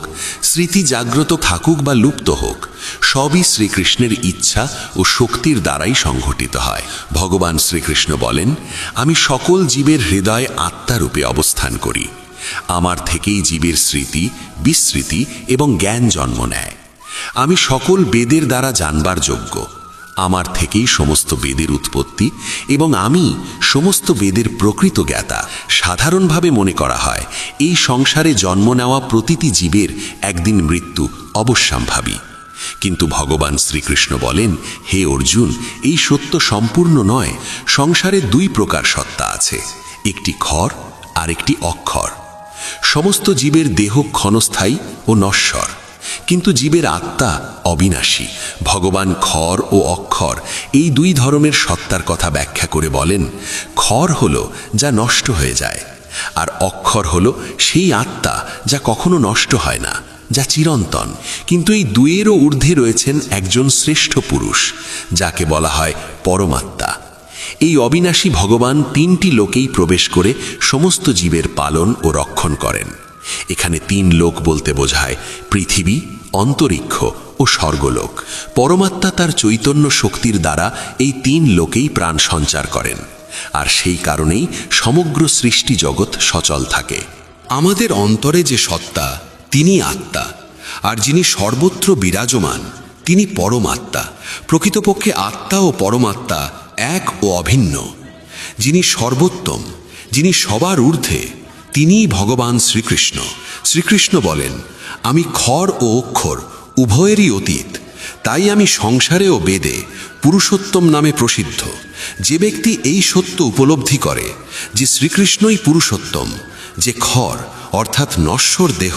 স্মৃতি জাগ্রত থাকুক বা লুপ্ত হোক, সবই শ্রীকৃষ্ণের ইচ্ছা ও শক্তির দ্বারাই সংঘটিত হয়। ভগবান শ্রীকৃষ্ণ বলেন, আমি সকল জীবের হৃদয়ে আত্মারূপে অবস্থান করি। আমার থেকেই জীবের স্মৃতি, বিস্মৃতি এবং জ্ঞান জন্ম নেয়। আমি সকল বেদের দ্বারা জানবার যোগ্য। আমার থেকেই সমস্ত বেদের উৎপত্তি এবং আমি সমস্ত বেদের প্রকৃত জ্ঞাতা। সাধারণভাবে মনে করা হয় এই সংসারে জন্ম নেওয়া প্রতিটি জীবের একদিন মৃত্যু অবশ্যম্ভাবী। কিন্তু ভগবান শ্রীকৃষ্ণ বলেন, হে অর্জুন, এই সত্য সম্পূর্ণ নয়। সংসারে 2 প্রকার সত্তা আছে, একটি ক্ষর আর একটি অক্ষর। সমস্ত জীবের দেহ ক্ষণস্থায়ী ও নশ্বর, কিন্তু জীবের আত্মা অবিনাশী। ভগবান ক্ষর ও অক্ষর এই 2 ধরনের সত্তার কথা ব্যাখ্যা করে বলেন, ক্ষর হলো যা নষ্ট হয়ে যায়, আর অক্ষর হলো সেই আত্মা যা কখনো নষ্ট হয় না, যা চিরন্তন। কিন্তু এই 2-এরও ঊর্ধ্বে রয়েছেন একজন শ্রেষ্ঠ পুরুষ, যাকে বলা হয় পরমাত্মা। এই অবিনাশী ভগবান 3টি লোকেই প্রবেশ করে সমস্ত জীবের পালন ও রক্ষণ করেন। এখানে 3 লোক বলতে বোঝায় পৃথিবী, অন্তরিক্ষ ও স্বর্গলোক। পরমাত্মা তার চৈতন্য শক্তির দ্বারা এই 3 লোকেই প্রাণ সঞ্চার করেন, আর সেই কারণেই সমগ্র সৃষ্টি জগৎ সচল থাকে। আমাদের অন্তরে যে সত্তা, তিনি আত্মা, আর যিনি সর্বত্র বিরাজমান তিনি পরমাত্মা। প্রকৃতপক্ষে আত্মা ও পরমাত্মা এক ও অভিন্ন। যিনি সর্বোত্তম, যিনি সবার ঊর্ধ্বে, তিনিই ভগবান শ্রীকৃষ্ণ। শ্রীকৃষ্ণ বলেন, আমি ক্ষর ও অক্ষর উভয়েরই অতীত, তাই আমি সংসারে ও বেদে পুরুষোত্তম নামে প্রসিদ্ধ। যে ব্যক্তি এই সত্য উপলব্ধি করে যে শ্রীকৃষ্ণই পুরুষোত্তম, যে ক্ষর অর্থাৎ নশ্বর দেহ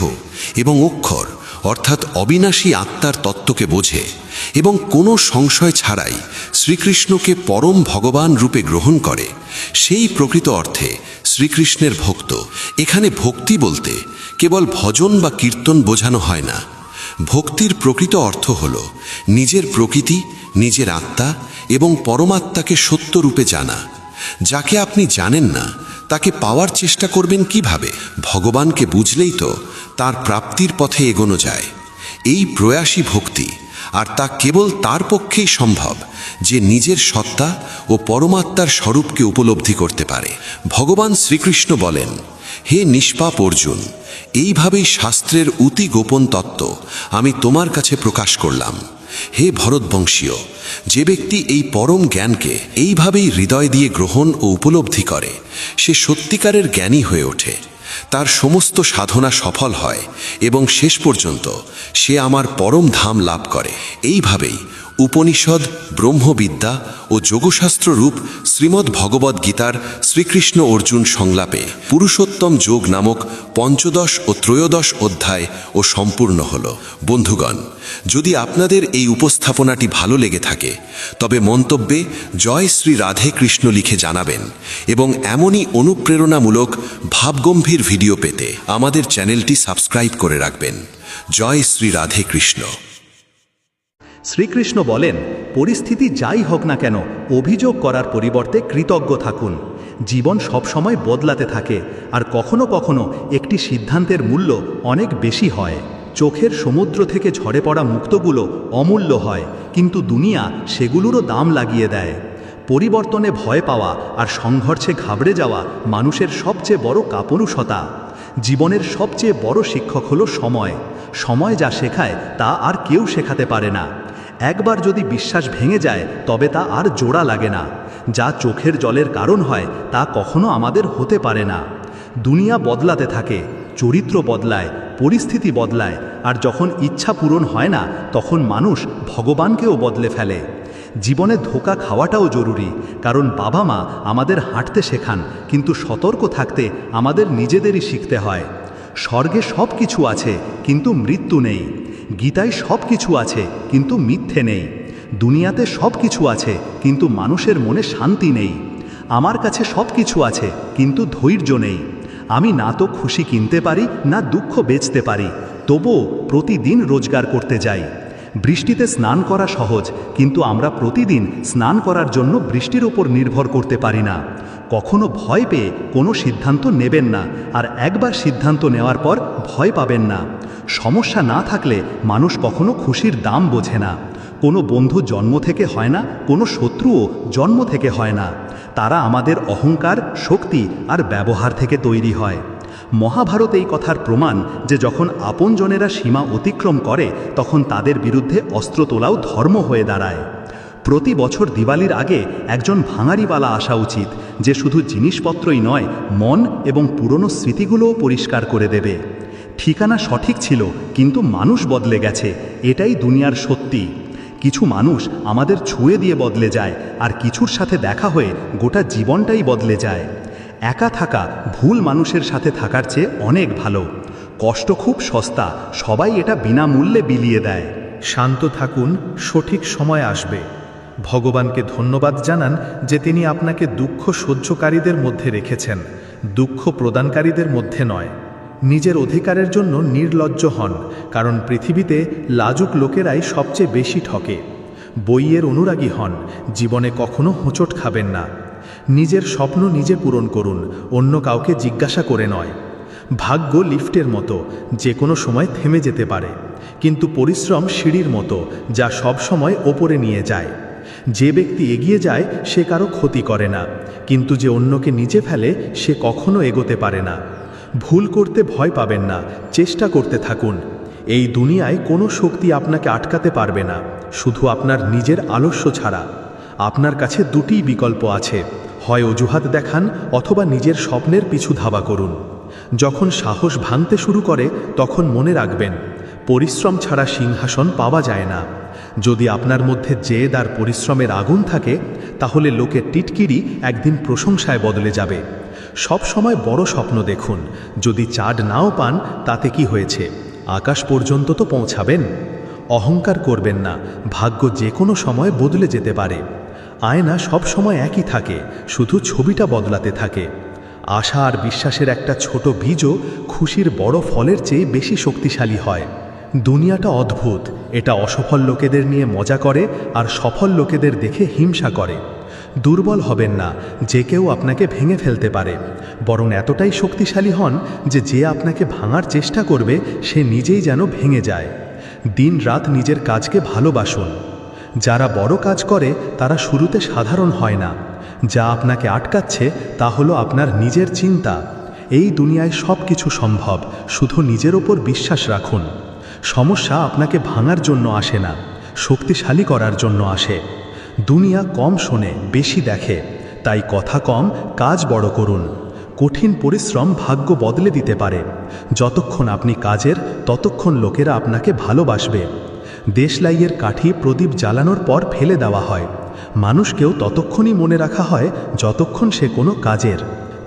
এবং অক্ষর অর্থাৎ অবিনাশী আত্মার তত্ত্বকে বোঝে এবং কোনো সংশয় ছাড়াই শ্রীকৃষ্ণকে পরম ভগবান রূপে গ্রহণ করে, সেই প্রকৃত অর্থে শ্রীকৃষ্ণের ভক্ত। এখানে ভক্তি বলতে কেবল ভজন বা কীর্তন বোঝানো হয় না। ভক্তির প্রকৃত অর্থ হল নিজের প্রকৃতি, নিজের আত্মা এবং পরমাত্মাকে সত্যরূপে জানা। যাকে আপনি জানেন না তাকে পাওয়ার চেষ্টা করবেন কিভাবে? ভগবানকে বুঝলেই তো তার প্রাপ্তির পথে এগোনো যায়। এই প্রয়াসী ভক্তি, আর তা কেবল তার পক্ষেই সম্ভব যে নিজের সত্তা ও পরমাত্মার স্বরূপকে উপলব্ধি করতে পারে। ভগবান শ্রীকৃষ্ণ বলেন, হে নিষ্পাপ অর্জুন, এইভাবেই শাস্ত্রের অতি গোপন তত্ত্ব আমি তোমার কাছে প্রকাশ করলাম। হে ভরতবংশীয়, যে ব্যক্তি এই পরম জ্ঞানকে এইভাবেই হৃদয় দিয়ে গ্রহণ ও উপলব্ধি করে, সে সত্যিকারের জ্ঞানী হয়ে ওঠে। তার সমস্ত সাধনা সফল হয় এবং শেষ পর্যন্ত সে আমার পরম ধাম লাভ করে। এইভাবেই উপনিষদ, ব্রহ্মবিদ্যা ও যোগশাস্ত্র রূপ শ্রীমদ্ ভগবদ্ গীতার শ্রীকৃষ্ণ অর্জুন সংলাপে পুরুষোত্তম যোগ নামক ৫ম ও ত্রয়োদশ অধ্যায় ও সম্পূর্ণ হল। বন্ধুগণ, যদি আপনাদের এই উপস্থাপনাটি ভালো লেগে থাকে তবে মন্তব্যে জয় শ্রী রাধে কৃষ্ণ লিখে জানাবেন এবং এমনই অনুপ্রেরণামূলক ভাবগম্ভীর ভিডিও পেতে আমাদের চ্যানেলটি সাবস্ক্রাইব করে রাখবেন। জয় শ্রী রাধে কৃষ্ণ। শ্রীকৃষ্ণ বলেন, পরিস্থিতি যাই হোক না কেন অভিযোগ করার পরিবর্তে কৃতজ্ঞ থাকুন। জীবন সবসময় বদলাতে থাকে, আর কখনো কখনো একটি সিদ্ধান্তের মূল্য অনেক বেশি হয়। চোখের সমুদ্র থেকে ঝরে পড়া মুক্তগুলো অমূল্য হয়, কিন্তু দুনিয়া সেগুলোরও দাম লাগিয়ে দেয়। পরিবর্তনে ভয় পাওয়া আর সংঘর্ষে ঘাবড়ে যাওয়া মানুষের সবচেয়ে বড় কাপুরুষতা। জীবনের সবচেয়ে বড় শিক্ষক হলো সময়। সময় যা শেখায় তা আর কেউ শেখাতে পারে না। একবার যদি বিশ্বাস ভেঙে যায় তবে তা আর জোড়া লাগে না। যা চোখের জলের কারণ হয় তা কখনো আমাদের হতে পারে না। দুনিয়া বদলাতে থাকে, চরিত্র বদলায়, পরিস্থিতি বদলায়, আর যখন ইচ্ছা পূরণ হয় না তখন মানুষ ভগবানকেও বদলে ফেলে। জীবনে ধোঁকা খাওয়াটাও জরুরি, কারণ বাবা মা আমাদের হাঁটতে শেখান, কিন্তু সতর্ক থাকতে আমাদের নিজেদেরই শিখতে হয়। স্বর্গে সব কিছু আছে কিন্তু মৃত্যু নেই। গীতায় সব কিছু আছে কিন্তু মিথ্যে নেই। দুনিয়াতে সব কিছু আছে কিন্তু মানুষের মনে শান্তি নেই। আমার কাছে সব কিছু আছে কিন্তু ধৈর্য নেই। আমি না তো খুশি কিনতে পারি, না দুঃখ বেচতে পারি, তবুও প্রতিদিন রোজগার করতে যাই। বৃষ্টিতে স্নান করা সহজ, কিন্তু আমরা প্রতিদিন স্নান করার জন্য বৃষ্টির ওপর নির্ভর করতে পারি না। কখনো ভয় পেয়ে কোনো সিদ্ধান্ত নেবেন না, আর একবার সিদ্ধান্ত নেওয়ার পর ভয় পাবেন না। সমস্যা না থাকলে মানুষ কখনো খুশির দাম বোঝে না। কোনো বন্ধু জন্ম থেকে হয় না, কোনো শত্রুও জন্ম থেকে হয় না। তারা আমাদের অহংকার, শক্তি আর ব্যবহার থেকে তৈরি হয়। মহাভারত এই কথার প্রমাণ যে যখন আপনজনেরা সীমা অতিক্রম করে তখন তাদের বিরুদ্ধে অস্ত্র তোলাও ধর্ম হয়ে দাঁড়ায়। প্রতি বছর দিওয়ালির আগে একজন ভাঙাড়িওয়ালা আসা উচিত, যে শুধু জিনিসপত্রই নয়, মন এবং পুরনো স্মৃতিগুলোও পরিষ্কার করে দেবে। ঠিকানা সঠিক ছিল কিন্তু মানুষ বদলে গেছে, এটাই দুনিয়ার সত্যি। কিছু মানুষ আমাদের ছুঁয়ে দিয়ে বদলে যায়, আর কিছুর সাথে দেখা হয়ে গোটা জীবনটাই বদলে যায়। একা থাকা ভুল মানুষের সাথে থাকার চেয়ে অনেক ভালো। কষ্ট খুব সস্তা, সবাই এটা বিনামূল্যে বিলিয়ে দেয়। শান্ত থাকুন, সঠিক সময় আসবে। ভগবানকে ধন্যবাদ জানান যে তিনি আপনাকে দুঃখ সহ্যকারীদের মধ্যে রেখেছেন, দুঃখ প্রদানকারীদের মধ্যে নয়। নিজের অধিকারের জন্য নির্লজ্জ হন, কারণ পৃথিবীতে লাজুক লোকেরাই সবচেয়ে বেশি ঠকে। বইয়ের অনুরাগী হন, জীবনে কখনো হোঁচট খাবেন না। নিজের স্বপ্ন নিজে পূরণ করুন, অন্য কাউকে জিজ্ঞাসা করে নয়। ভাগ্য লিফটের মতো, যে কোনো সময় থেমে যেতে পারে, কিন্তু পরিশ্রম সিঁড়ির মতো, যা সব সময় ওপরে নিয়ে যায়। যে ব্যক্তি এগিয়ে যায় সে কারো ক্ষতি করে না, কিন্তু যে অন্যকে নিচে ফেলে সে কখনো এগোতে পারে না। ভুল করতে ভয় পাবেন না, চেষ্টা করতে থাকুন। এই দুনিয়ায় কোনো শক্তি আপনাকে আটকাতে পারবে না, শুধু আপনার নিজের আলস্য ছাড়া। আপনার কাছে দুটিই বিকল্প আছে, হয় অজুহাত দেখান অথবা নিজের স্বপ্নের পিছু ধাবা করুন। যখন সাহস ভাঙতে শুরু করে তখন মনে রাখবেন, পরিশ্রম ছাড়া সিংহাসন পাওয়া যায় না। যদি আপনার মধ্যে জেদ আর পরিশ্রমের আগুন থাকে, তাহলে লোকের টিটকিরি একদিন প্রশংসায় বদলে যাবে। সব সময় বড় স্বপ্ন দেখুন, যদি চাঁদ নাও পান তাতে কি হয়েছে, আকাশ পর্যন্ত তো পৌঁছাবেন। অহংকার করবেন না, ভাগ্য যে কোনো সময় বদলে যেতে পারে। আয়না সব সময় একই থাকে, শুধু ছবিটা বদলাতে থাকে। আশা আর বিশ্বাসের একটা ছোট বীজও খুশির বড় ফলের চেয়ে বেশি শক্তিশালী হয়। দুনিয়াটা অদ্ভুত, এটা অসফল লোকেদের নিয়ে মজা করে আর সফল লোকেদের দেখে হিংসা করে। দুর্বল হবেন না, যে কেউ আপনাকে ভেঙে ফেলতে পারে, বরং এতটাই শক্তিশালী হন যে আপনাকে ভাঙার চেষ্টা করবে সে নিজেই যেন ভেঙে যায়। দিন রাত নিজের কাজকে ভালোবাসুন। যারা বড় কাজ করে তারা শুরুতে সাধারণ হয় না। যা আপনাকে আটকাচ্ছে তা হলো আপনার নিজের চিন্তা। এই দুনিয়ায় সব কিছু সম্ভব, শুধু নিজের ওপর বিশ্বাস রাখুন। সমস্যা আপনাকে ভাঙার জন্য আসে না, শক্তিশালী করার জন্য আসে। দুনিয়া কম শোনে, বেশি দেখে, তাই কথা কম, কাজ বড় করুন। কঠিন পরিশ্রম ভাগ্য বদলে দিতে পারে। যতক্ষণ আপনি কাজের, ততক্ষণ লোকেরা আপনাকে ভালোবাসবে। দেশলাইয়ের কাঠি প্রদীপ জ্বালানোর পর ফেলে দেওয়া হয়, মানুষকেও ততক্ষণই মনে রাখা হয় যতক্ষণ সে কোনো কাজের।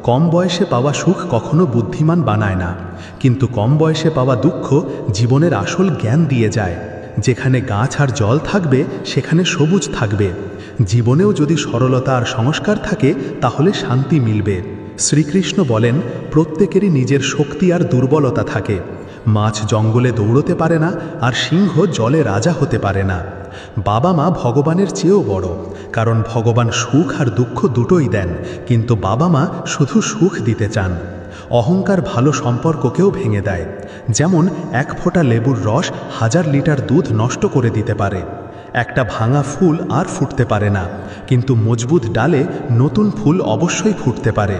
কম বয়সে পাওয়া সুখ কখনো বুদ্ধিমান বানায় না, কিন্তু কম বয়সে পাওয়া দুঃখ জীবনের আসল জ্ঞান দিয়ে যায়। যেখানে গাছ আর জল থাকবে সেখানে সবুজ থাকবে। জীবনেও যদি সরলতা আর সংস্কার থাকে তাহলে শান্তি মিলবে। শ্রীকৃষ্ণ বলেন, প্রত্যেকেরই নিজের শক্তি আর দুর্বলতা থাকে। মাছ জঙ্গলে দৌড়তে পারে না, আর সিংহ জলে রাজা হতে পারে না। বাবা মা ভগবানের চেয়েও বড়, কারণ ভগবান সুখ আর দুঃখ দুটোই দেন, কিন্তু বাবা মা শুধু সুখ দিতে চান। অহংকার ভালো সম্পর্ককেও ভেঙে দেয়, যেমন এক ফোঁটা লেবুর রস 1000 লিটার দুধ নষ্ট করে দিতে পারে। একটা ভাঙা ফুল আর ফুটতে পারে না, কিন্তু মজবুত ডালে নতুন ফুল অবশ্যই ফুটতে পারে।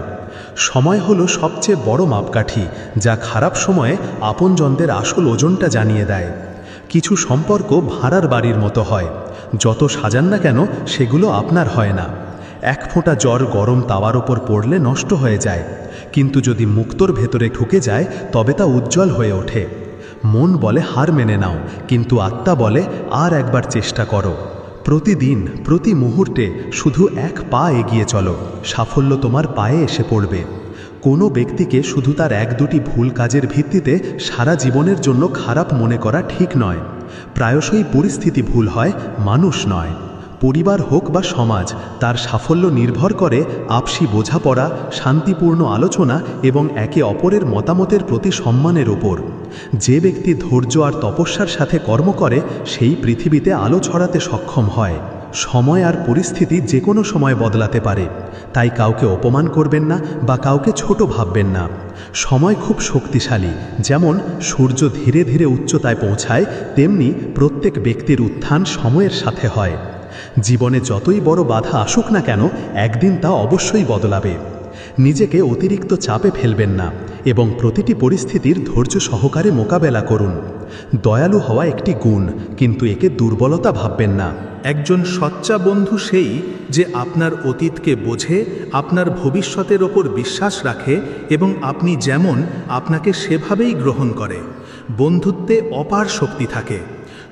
সময় হলো সবচেয়ে বড় মাপকাঠি, যা খারাপ সময়ে আপনজনদের আসল ওজনটা জানিয়ে দেয়। কিছু সম্পর্ক ভাড়ার বাড়ির মতো হয়, যত সাজান না কেন সেগুলো আপনার হয় না। এক ফোঁটা জ্বর গরম তাওয়ার ওপর পড়লে নষ্ট হয়ে যায়, কিন্তু যদি মুক্তোর ভেতরে ঢুকে যায় তবে তা উজ্জ্বল হয়ে ওঠে। মন বলে হার মেনে নাও, কিন্তু আত্মা বলে আর একবার চেষ্টা করো। প্রতিদিন, প্রতি মুহূর্তে শুধু এক পা এগিয়ে চলো, সাফল্য তোমার পায়ে এসে পড়বে। কোনো ব্যক্তিকে শুধু তার 1-2টি ভুল কাজের ভিত্তিতে সারা জীবনের জন্য খারাপ মনে করা ঠিক নয়। প্রায়শই পরিস্থিতি ভুল হয়, মানুষ নয়। পরিবার হোক বা সমাজ, তার সাফল্য নির্ভর করে আপসি বোঝাপড়া, শান্তিপূর্ণ আলোচনা এবং একে অপরের মতামতের প্রতি সম্মানের ওপর। যে ব্যক্তি ধৈর্য আর তপস্যার সাথে কর্ম করে সেই পৃথিবীতে আলো ছড়াতে সক্ষম হয়। সময় আর পরিস্থিতি যে কোনো সময় বদলাতে পারে, তাই কাউকে অপমান করবেন না বা কাউকে ছোট ভাববেন না। সময় খুব শক্তিশালী, যেমন সূর্য ধীরে ধীরে উচ্চতায় পৌঁছায়, তেমনি প্রত্যেক ব্যক্তির উত্থান সময়ের সাথে হয়। জীবনে যতই বড় বাধা আসুক না কেন, একদিন তা অবশ্যই বদলাবে। নিজেকে অতিরিক্ত চাপে ফেলবেন না এবং প্রতিটি পরিস্থিতির ধৈর্য সহকারে মোকাবেলা করুন। দয়ালু হওয়া একটি গুণ, কিন্তু একে দুর্বলতা ভাববেন না। একজন সচ্চা বন্ধু সেই যে আপনার অতীতকে বোঝে, আপনার ভবিষ্যতের ওপর বিশ্বাস রাখে এবং আপনি যেমন আপনাকে সেভাবেই গ্রহণ করে। বন্ধুত্বে অপার শক্তি থাকে।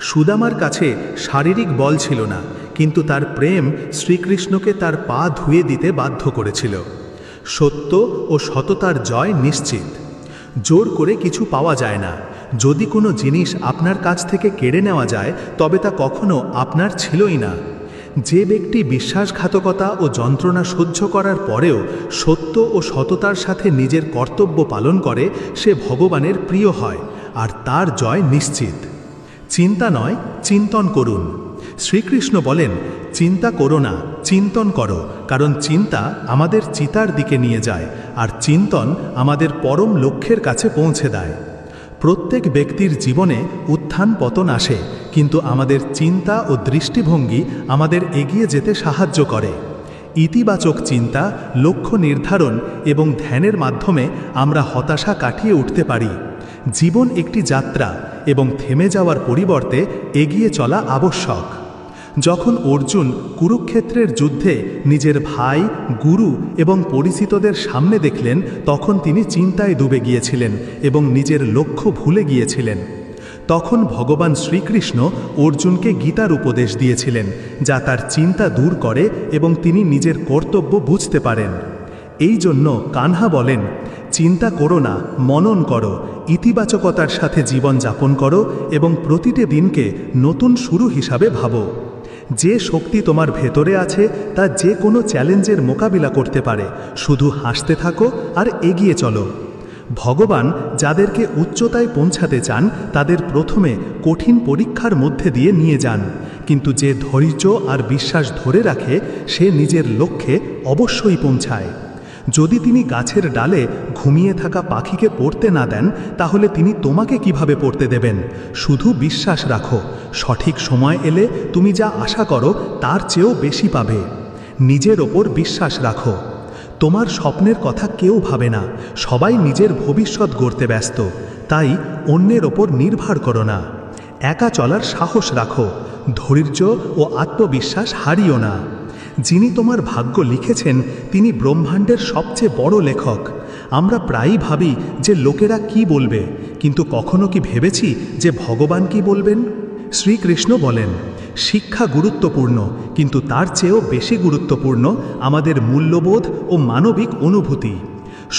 সুদামার কাছে শারীরিক বল ছিল না, কিন্তু তার প্রেম শ্রীকৃষ্ণকে তার পা ধুয়ে দিতে বাধ্য করেছিল। সত্য ও সততার জয় নিশ্চিত। জোর করে কিছু পাওয়া যায় না। যদি কোনো জিনিস আপনার কাছ থেকে কেড়ে নেওয়া যায় তবে তা কখনো আপনার ছিলই না। যে ব্যক্তি বিশ্বাসঘাতকতা ও যন্ত্রণা সহ্য করার পরেও সত্য ও সততার সাথে নিজের কর্তব্য পালন করে, সে ভগবানের প্রিয় হয় আর তার জয় নিশ্চিত। চিন্তা নয়, চিন্তন করুন। শ্রীকৃষ্ণ বলেন, চিন্তা করো না, চিন্তন করো, কারণ চিন্তা আমাদের চিতার দিকে নিয়ে যায় আর চিন্তন আমাদের পরম লক্ষ্যের কাছে পৌঁছে দেয়। প্রত্যেক ব্যক্তির জীবনে উত্থান পতন আসে, কিন্তু আমাদের চিন্তা ও দৃষ্টিভঙ্গি আমাদের এগিয়ে যেতে সাহায্য করে। ইতিবাচক চিন্তা, লক্ষ্য নির্ধারণ এবং ধ্যানের মাধ্যমে আমরা হতাশা কাটিয়ে উঠতে পারি। জীবন একটি যাত্রা এবং থেমে যাওয়ার পরিবর্তে এগিয়ে চলা আবশ্যক। যখন অর্জুন কুরুক্ষেত্রের যুদ্ধে নিজের ভাই, গুরু এবং পরিচিতদের সামনে দেখলেন, তখন তিনি চিন্তায় ডুবে গিয়েছিলেন এবং নিজের লক্ষ্য ভুলে গিয়েছিলেন। তখন ভগবান শ্রীকৃষ্ণ অর্জুনকে গীতার উপদেশ দিয়েছিলেন, যা তার চিন্তা দূর করে এবং তিনি নিজের কর্তব্য বুঝতে পারেন। এই জন্য কানহা বলেন, চিন্তা করো না, মনন করো, ইতিবাচকতার সাথে জীবন যাপন করো এবং প্রতিটি দিনকে নতুন শুরু হিসাবে ভাবো। যে শক্তি তোমার ভেতরে আছে তা যে কোনো চ্যালেঞ্জের মোকাবিলা করতে পারে। শুধু হাসতে থাকো আর এগিয়ে চলো। ভগবান যাদেরকে উচ্চতায় পৌঁছাতে চান তাদের প্রথমে কঠিন পরীক্ষার মধ্যে দিয়ে নিয়ে যান, কিন্তু যে ধৈর্য আর বিশ্বাস ধরে রাখে সে নিজের লক্ষ্যে অবশ্যই পৌঁছায়। যদি তিনি গাছের ডালে ঘুমিয়ে থাকা পাখিকে পড়তে না দেন, তাহলে তিনি তোমাকে কিভাবে পড়তে দেবেন? শুধু বিশ্বাস রাখো, সঠিক সময় এলে তুমি যা আশা করো তার চেয়েও বেশি পাবে। নিজের ওপর বিশ্বাস রাখো। তোমার স্বপ্নের কথা কেউ ভাবে না, সবাই নিজের ভবিষ্যৎ গড়তে ব্যস্ত, তাই অন্যের ওপর নির্ভর করো না। একা চলার সাহস রাখো, ধৈর্য ও আত্মবিশ্বাস হারিও না। যিনি তোমার ভাগ্য লিখেছেন তিনি ব্রহ্মাণ্ডের সবচেয়ে বড় লেখক। আমরা প্রায়ই ভাবি যে লোকেরা কি বলবে, কিন্তু কখনো কি ভেবেছি যে ভগবান কি বলবেন? শ্রীকৃষ্ণ বলেন, শিক্ষা গুরুত্বপূর্ণ, কিন্তু তার চেয়েও বেশি গুরুত্বপূর্ণ আমাদের মূল্যবোধ ও মানবিক অনুভূতি।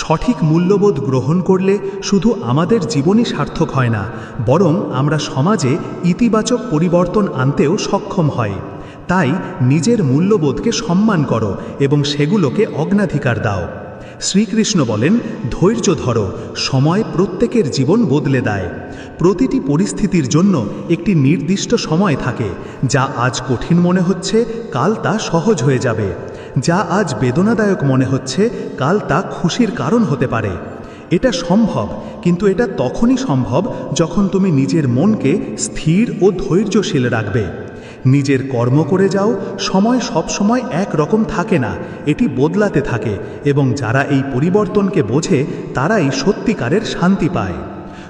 সঠিক মূল্যবোধ গ্রহণ করলে শুধু আমাদের জীবনই সার্থক হয় না, বরং আমরা সমাজে ইতিবাচক পরিবর্তন আনতেও সক্ষম হয়। তাই নিজের মূল্যবোধকে সম্মান করো এবং সেগুলোকে অগ্রাধিকার দাও। শ্রীকৃষ্ণ বলেন, ধৈর্য ধরো, সময় প্রত্যেকের জীবন বদলে দেয়। প্রতিটি পরিস্থিতির জন্য একটি নির্দিষ্ট সময় থাকে। যা আজ কঠিন মনে হচ্ছে কাল তা সহজ হয়ে যাবে। যা আজ বেদনাদায়ক মনে হচ্ছে কাল তা খুশির কারণ হতে পারে। এটা সম্ভব, কিন্তু এটা তখনই সম্ভব যখন তুমি নিজের মনকে স্থির ও ধৈর্যশীল রাখবে। নিজের কর্ম করে যাও। সময় সব সময় এক রকম থাকে না, এটি বদলাতে থাকে, এবং যারা এই পরিবর্তনকে বোঝে তারাই সত্যিকারের শান্তি পায়।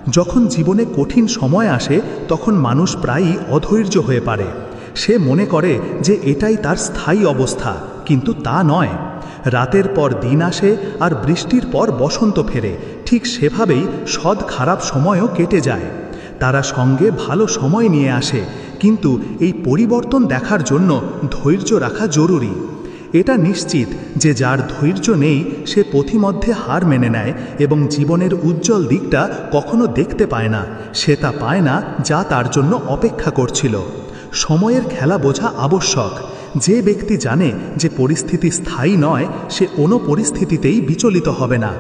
যখন জীবনে কঠিন সময় আসে তখন মানুষ প্রায়ই অধৈর্য হয়ে পড়ে। সে মনে করে যে এটাই তার স্থায়ী অবস্থা, কিন্তু তা নয়। রাতের পর দিন আসে আর বৃষ্টির পর বসন্ত ফেরে, ঠিক সেভাবেই সৎ খারাপ সময়ও কেটে যায়। তারা সঙ্গে ভালো সময় নিয়ে আসে, কিন্তু এই পরিবর্তন দেখার জন্য ধৈর্য রাখা জরুরি। এটা নিশ্চিত যে যার ধৈর্য নেই সে পথিমধ্যে হার মেনে নেয় এবং জীবনের উজ্জ্বল দিকটা কখনো দেখতে পায় না। সে তা পায় না যা তার জন্য অপেক্ষা করছিল। সময়ের খেলা বোঝা আবশ্যক। যে ব্যক্তি জানে যে পরিস্থিতি স্থায়ী নয়, সে কোনো পরিস্থিতিতেই বিচলিত হবে না।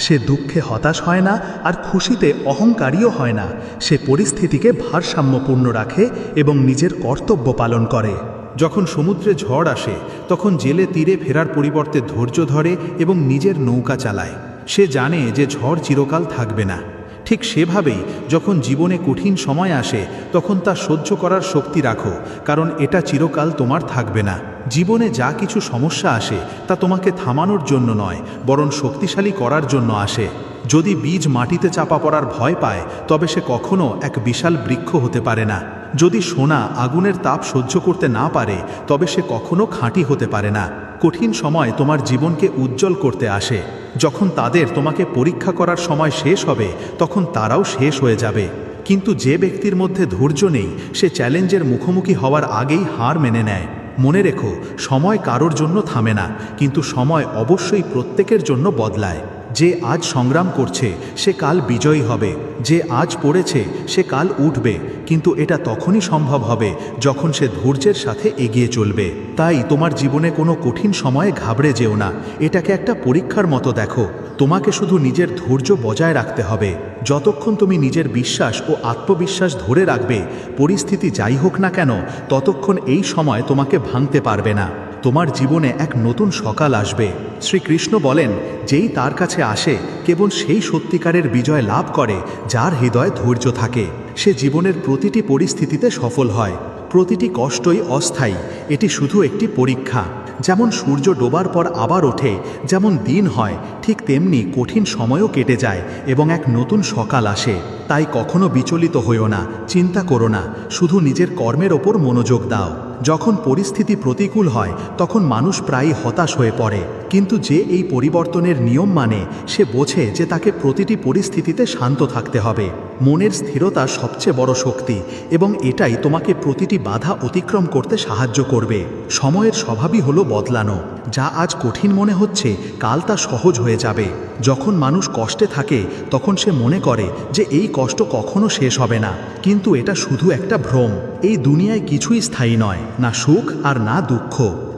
সে দুঃখে হতাশ হয় না আর খুশিতে অহংকারীও হয় না। সে পরিস্থিতিকে ভারসাম্যপূর্ণ রাখে এবং নিজের কর্তব্য পালন করে। যখন সমুদ্রে ঝড় আসে তখন জেলে তীরে ফেরার পরিবর্তে ধৈর্য ধরে এবং নিজের নৌকা চালায়। সে জানে যে ঝড় চিরকাল থাকবে না। ঠিক সেভাবেই যখন জীবনে কঠিন সময় আসে তখন তা সহ্য করার শক্তি রাখো, কারণ এটা চিরকাল তোমার থাকবে না। জীবনে যা কিছু সমস্যা আসে তা তোমাকে থামানোর জন্য নয়, বরং শক্তিশালী করার জন্য আসে। যদি বীজ মাটিতে চাপা পড়ার ভয় পায় তবে সে কখনো এক বিশাল বৃক্ষ হতে পারে না। যদি সোনা আগুনের তাপ সহ্য করতে না পারে তবে সে কখনো খাঁটি হতে পারে না। কঠিন সময় তোমার জীবনকে উজ্জ্বল করতে আসে। যখন তাদের তোমাকে পরীক্ষা করার সময় শেষ হবে তখন তারাও শেষ হয়ে যাবে। কিন্তু যে ব্যক্তির মধ্যে ধৈর্য নেই সে চ্যালেঞ্জের মুখোমুখি হওয়ার আগেই হার মেনে নেয়। মনে রেখো, সময় কারোর জন্য থামে না, কিন্তু সময় অবশ্যই প্রত্যেকের জন্য বদলায়। যে আজ সংগ্রাম করছে সে কাল বিজয়ী হবে। যে আজ পড়েছে সে কাল উঠবে, কিন্তু এটা তখনই সম্ভব হবে যখন সে ধৈর্যের সাথে এগিয়ে চলবে। তাই তোমার জীবনে কোনো কঠিন সময়ে ঘাবড়ে যেও না, এটাকে একটা পরীক্ষার মতো দেখো। তোমাকে শুধু নিজের ধৈর্য বজায় রাখতে হবে। যতক্ষণ তুমি নিজের বিশ্বাস ও আত্মবিশ্বাস ধরে রাখবে, পরিস্থিতি যাই হোক না কেন, ততক্ষণ এই সময় তোমাকে ভাঙতে পারবে না। তোমার জীবনে এক নতুন সকাল আসবে। শ্রীকৃষ্ণ বলেন, যেই তার কাছে আসে কেবল সেই সত্যিকারের বিজয় লাভ করে যার হৃদয়ে ধৈর্য থাকে। সে জীবনের প্রতিটি পরিস্থিতিতে সফল হয়। প্রতিটি কষ্টই অস্থায়ী, এটি শুধু একটি পরীক্ষা। যেমন সূর্য ডোবার পর আবার ওঠে, যেমন দিন হয়, ঠিক তেমনি কঠিন সময়ও কেটে যায় এবং এক নতুন সকাল আসে। তাই কখনো বিচলিত হইও না, চিন্তা করো না, শুধু নিজের কর্মের ওপর মনোযোগ দাও। যখন পরিস্থিতি প্রতিকূল হয় তখন মানুষ প্রায়ই হতাশ হয়ে পড়ে, কিন্তু যে এই পরিবর্তনের নিয়ম মানে সে বোঝে যে তাকে প্রতিটি পরিস্থিতিতে শান্ত থাকতে হবে। মনের স্থিরতা সবচেয়ে বড় শক্তি এবং এটাই তোমাকে প্রতিটি বাধা অতিক্রম করতে সাহায্য করবে। সময়ের স্বভাবই হলো বদলানো। যা আজ কঠিন মনে হচ্ছে কাল তা সহজ হয়ে যাবে। যখন মানুষ কষ্টে থাকে তখন সে মনে করে যে এই কষ্ট কখনো শেষ হবে না, কিন্তু এটা শুধু একটা ভ্রম। এই দুনিয়ায় কিছুই স্থায়ী নয়, না সুখ আর না দুঃখ।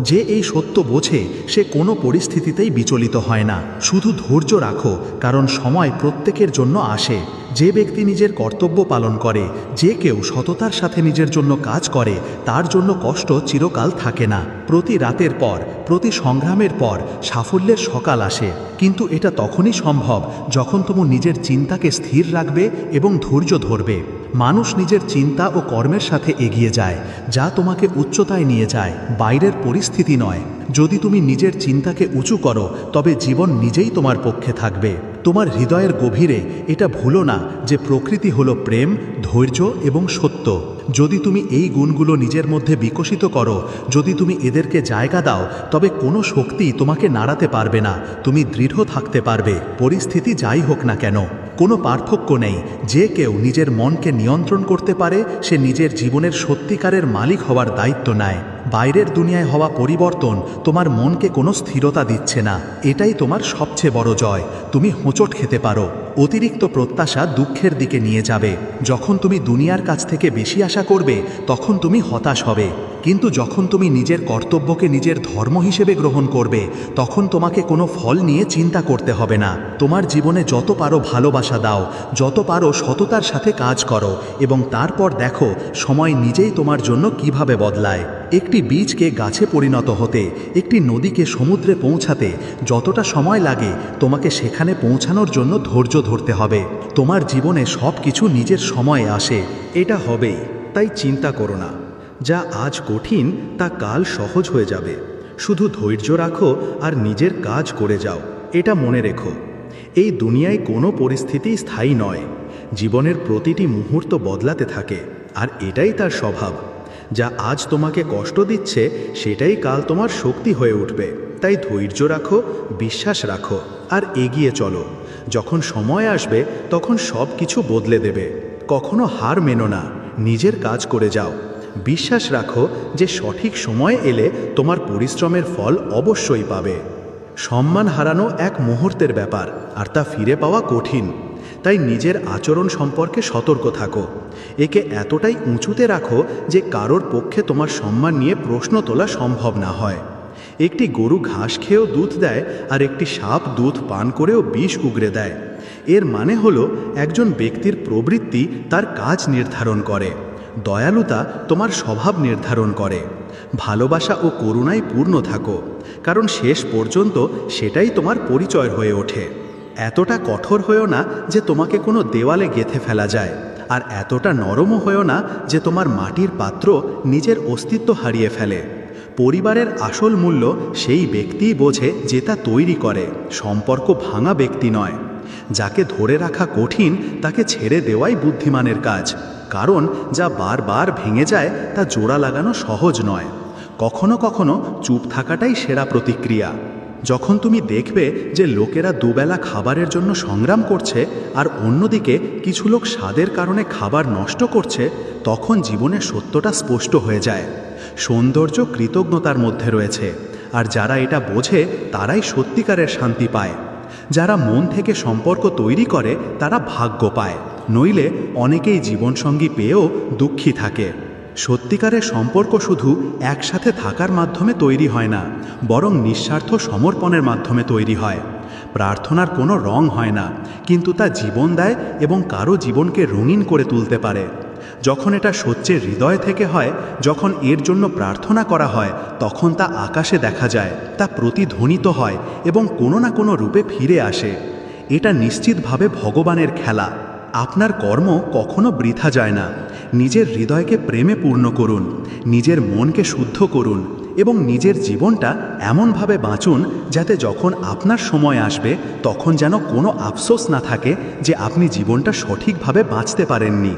যে এই সত্য বোঝে সে কোনো পরিস্থিতিতেই বিচলিত হয় না। শুধু ধৈর্য রাখো, কারণ সময় প্রত্যেকের জন্য আসে। যে ব্যক্তি নিজের কর্তব্য পালন করে, যে কেউ সততার সাথে নিজের জন্য কাজ করে, তার জন্য কষ্ট চিরকাল থাকে না। প্রতি রাতের পর, প্রতি সংগ্রামের পর সাফল্যের সকাল আসে, কিন্তু এটা তখনই সম্ভব যখন তুমি নিজের চিন্তাকে স্থির রাখবে এবং ধৈর্য ধরবে। মানুষ নিজের চিন্তা ও কর্মের সাথে এগিয়ে যায়, যা তোমাকে উচ্চতায় নিয়ে যায়, বাইরের পরিস্থিতি নয়। যদি তুমি নিজের চিন্তাকে উঁচু করো তবে জীবন নিজেই তোমার পক্ষে থাকবে। তোমার হৃদয়ের গভীরে এটা ভুলো না যে প্রকৃতি হলো প্রেম, ধৈর্য এবং সত্য। যদি তুমি এই গুণগুলো নিজের মধ্যে বিকশিত করো, যদি তুমি এদেরকে জায়গা দাও, তবে কোনো শক্তি তোমাকে নাড়াতে পারবে না। তুমি দৃঢ় থাকতে পারবে, পরিস্থিতি যাই হোক না কেন। কোনো পার্থক্য নেই। যে কেউ নিজের মনকে নিয়ন্ত্রণ করতে পারে সে নিজের জীবনের সত্যিকারের মালিক হওয়ার দায়িত্ব নেয়। বাইরের দুনিয়ায় হওয়া পরিবর্তন তোমার মনকে কোনো স্থিরতা দিচ্ছে না। এটাই তোমার সবচেয়ে বড় জয়। তুমি হোঁচট খেতে পারো, অতিরিক্ত প্রত্যাশা দুঃখের দিকে নিয়ে যাবে। যখন তুমি দুনিয়ার কাছ থেকে বেশি আশা করবে তখন তুমি হতাশ হবে, কিন্তু যখন তুমি নিজের কর্তব্যকে নিজের ধর্ম হিসেবে গ্রহণ করবে তখন তোমাকে কোনো ফল নিয়ে চিন্তা করতে হবে না। তোমার জীবনে যত পারো ভালোবাসা দাও, যত পারো সততার সাথে কাজ করো এবং তারপর দেখো সময় নিজেই তোমার জন্য কিভাবে বদলায়। একটি বীজকে গাছে পরিণত হতে, একটি নদীকে সমুদ্রে পৌঁছাতে যতটা সময় লাগে তোমাকে সেখানে পৌঁছানোর জন্য ধৈর্য ধরতে হবে। তোমার জীবনে সব কিছু নিজের সময়ে আসে, এটা হবেই। তাই চিন্তা করো না। যা আজ কঠিন তা কাল সহজ হয়ে যাবে। শুধু ধৈর্য রাখো আর নিজের কাজ করে যাও। এটা মনে রেখো, এই দুনিয়ায় কোনো পরিস্থিতি স্থায়ী নয়। জীবনের প্রতিটি মুহূর্ত বদলাতে থাকে, আর এটাই তার স্বভাব। যা আজ তোমাকে কষ্ট দিচ্ছে সেটাই কাল তোমার শক্তি হয়ে উঠবে। তাই ধৈর্য রাখো, বিশ্বাস রাখো আর এগিয়ে চলো। যখন সময় আসবে তখন সব কিছু বদলে দেবে। কখনো হার মেনো না, নিজের কাজ করে যাও। বিশ্বাস রাখো যে সঠিক সময় এলে তোমার পরিশ্রমের ফল অবশ্যই পাবে। সম্মান হারানো এক মুহূর্তের ব্যাপার, আর তা ফিরে পাওয়া কঠিন। তাই নিজের আচরণ সম্পর্কে সতর্ক থাকো। একে এতটাই উঁচুতে রাখো যে কারোর পক্ষে তোমার সম্মান নিয়ে প্রশ্ন তোলা সম্ভব না হয়। একটি গরু ঘাস খেয়েও দুধ দেয়, আর একটি সাপ দুধ পান করেও বিষ উগরে দেয়। এর মানে হলো একজন ব্যক্তির প্রবৃত্তি তার কাজ নির্ধারণ করে, দয়ালুতা তোমার স্বভাব নির্ধারণ করে। ভালোবাসা ও করুণায় পূর্ণ থাকো, কারণ শেষ পর্যন্ত সেটাই তোমার পরিচয় হয়ে ওঠে। এতটা কঠোর হয়েও না যে তোমাকে কোনো দেওয়ালে গেঁথে ফেলা যায়, আর এতটা নরমও হয়েও না যে তোমার মাটির পাত্র নিজের অস্তিত্ব হারিয়ে ফেলে। পরিবারের আসল মূল্য সেই ব্যক্তিই বোঝে যে তা তৈরি করে, সম্পর্ক ভাঙা ব্যক্তি নয়। যাকে ধরে রাখা কঠিন তাকে ছেড়ে দেওয়াই বুদ্ধিমানের কাজ, কারণ যা বারবার ভেঙে যায় তা জোড়া লাগানো সহজ নয়। কখনো কখনো চুপ থাকাটাই সেরা প্রতিক্রিয়া। যখন তুমি দেখবে যে লোকেরা দুবেলা খাবারের জন্য সংগ্রাম করছে আর অন্যদিকে কিছু লোক স্বাদের কারণে খাবার নষ্ট করছে, তখন জীবনের সত্যটা স্পষ্ট হয়ে যায়। সৌন্দর্য কৃতজ্ঞতার মধ্যে রয়েছে, আর যারা এটা বোঝে তারাই সত্যিকারের শান্তি পায়। যারা মন থেকে সম্পর্ক তৈরি করে তারা ভাগ্য পায়, নইলে অনেকেই জীবনসঙ্গী পেয়েও দুঃখী থাকে। সত্যিকারের সম্পর্ক শুধু একসাথে থাকার মাধ্যমে তৈরি হয় না, বরং নিঃস্বার্থ সমর্পণের মাধ্যমে তৈরি হয়। প্রার্থনার কোনো রং হয় না, কিন্তু তা জীবন দেয় এবং কারো জীবনকে রঙিন করে তুলতে পারে। যখন এটা সত্যের হৃদয় থেকে হয়, যখন এর জন্য প্রার্থনা করা হয়, তখন তা আকাশে দেখা যায়, তা প্রতিধ্বনিত হয় এবং কোনো না কোনো রূপে ফিরে আসে। এটা নিশ্চিতভাবে ভগবানের খেলা। আপনার কর্ম কখনো বৃথা যায় না। নিজের হৃদয়কে প্রেমে পূর্ণ করুন, নিজের মনকে শুদ্ধ করুন এবং নিজের জীবনটা এমনভাবে বাঁচুন যাতে যখন আপনার সময় আসবে তখন যেন কোনো আফসোস না থাকে যে আপনি জীবনটা সঠিকভাবে বাঁচতে পারেননি।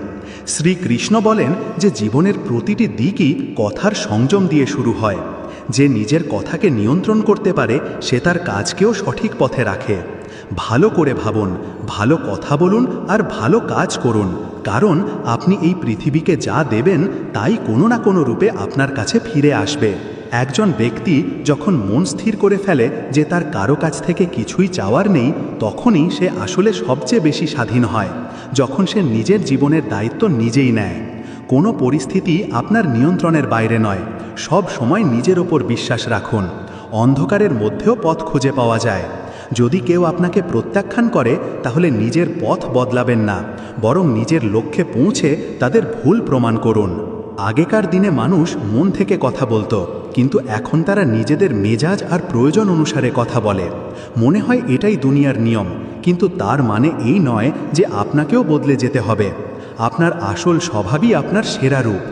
শ্রীকৃষ্ণ বলেন যে জীবনের প্রতিটি দিকই কথার সংযম দিয়ে শুরু হয়। যে নিজের কথাকে নিয়ন্ত্রণ করতে পারে সে তার কাজকেও সঠিক পথে রাখে। ভালো করে ভাবুন, ভালো কথা বলুন আর ভালো কাজ করুন, কারণ আপনি এই পৃথিবীকে যা দেবেন তাই কোনো না কোনো রূপে আপনার কাছে ফিরে আসবে। একজন ব্যক্তি যখন মন স্থির করে ফেলে যে তার কারো কাছ থেকে কিছুই চাওয়ার নেই, তখনই সে আসলে সবচেয়ে বেশি স্বাধীন হয়, যখন সে নিজের জীবনের দায়িত্ব নিজেই নেয়। কোনো পরিস্থিতি আপনার নিয়ন্ত্রণের বাইরে নয়। সব সময় নিজের ওপর বিশ্বাস রাখুন। অন্ধকারের মধ্যেও পথ খুঁজে পাওয়া যায়। যদি কেউ আপনাকে প্রত্যাখ্যান করে তাহলে নিজের পথ বদলাবেন না, বরং নিজের লক্ষ্যে পৌঁছে তাদের ভুল প্রমাণ করুন। আগেকার দিনে মানুষ মন থেকে কথা বলতো, কিন্তু এখন তারা নিজেদের মেজাজ আর প্রয়োজন অনুসারে কথা বলে। মনে হয় এটাই দুনিয়ার নিয়ম, কিন্তু তার মানে এই নয় যে আপনাকেও বদলে যেতে হবে। আপনার আসল স্বভাবই আপনার সেরা রূপ।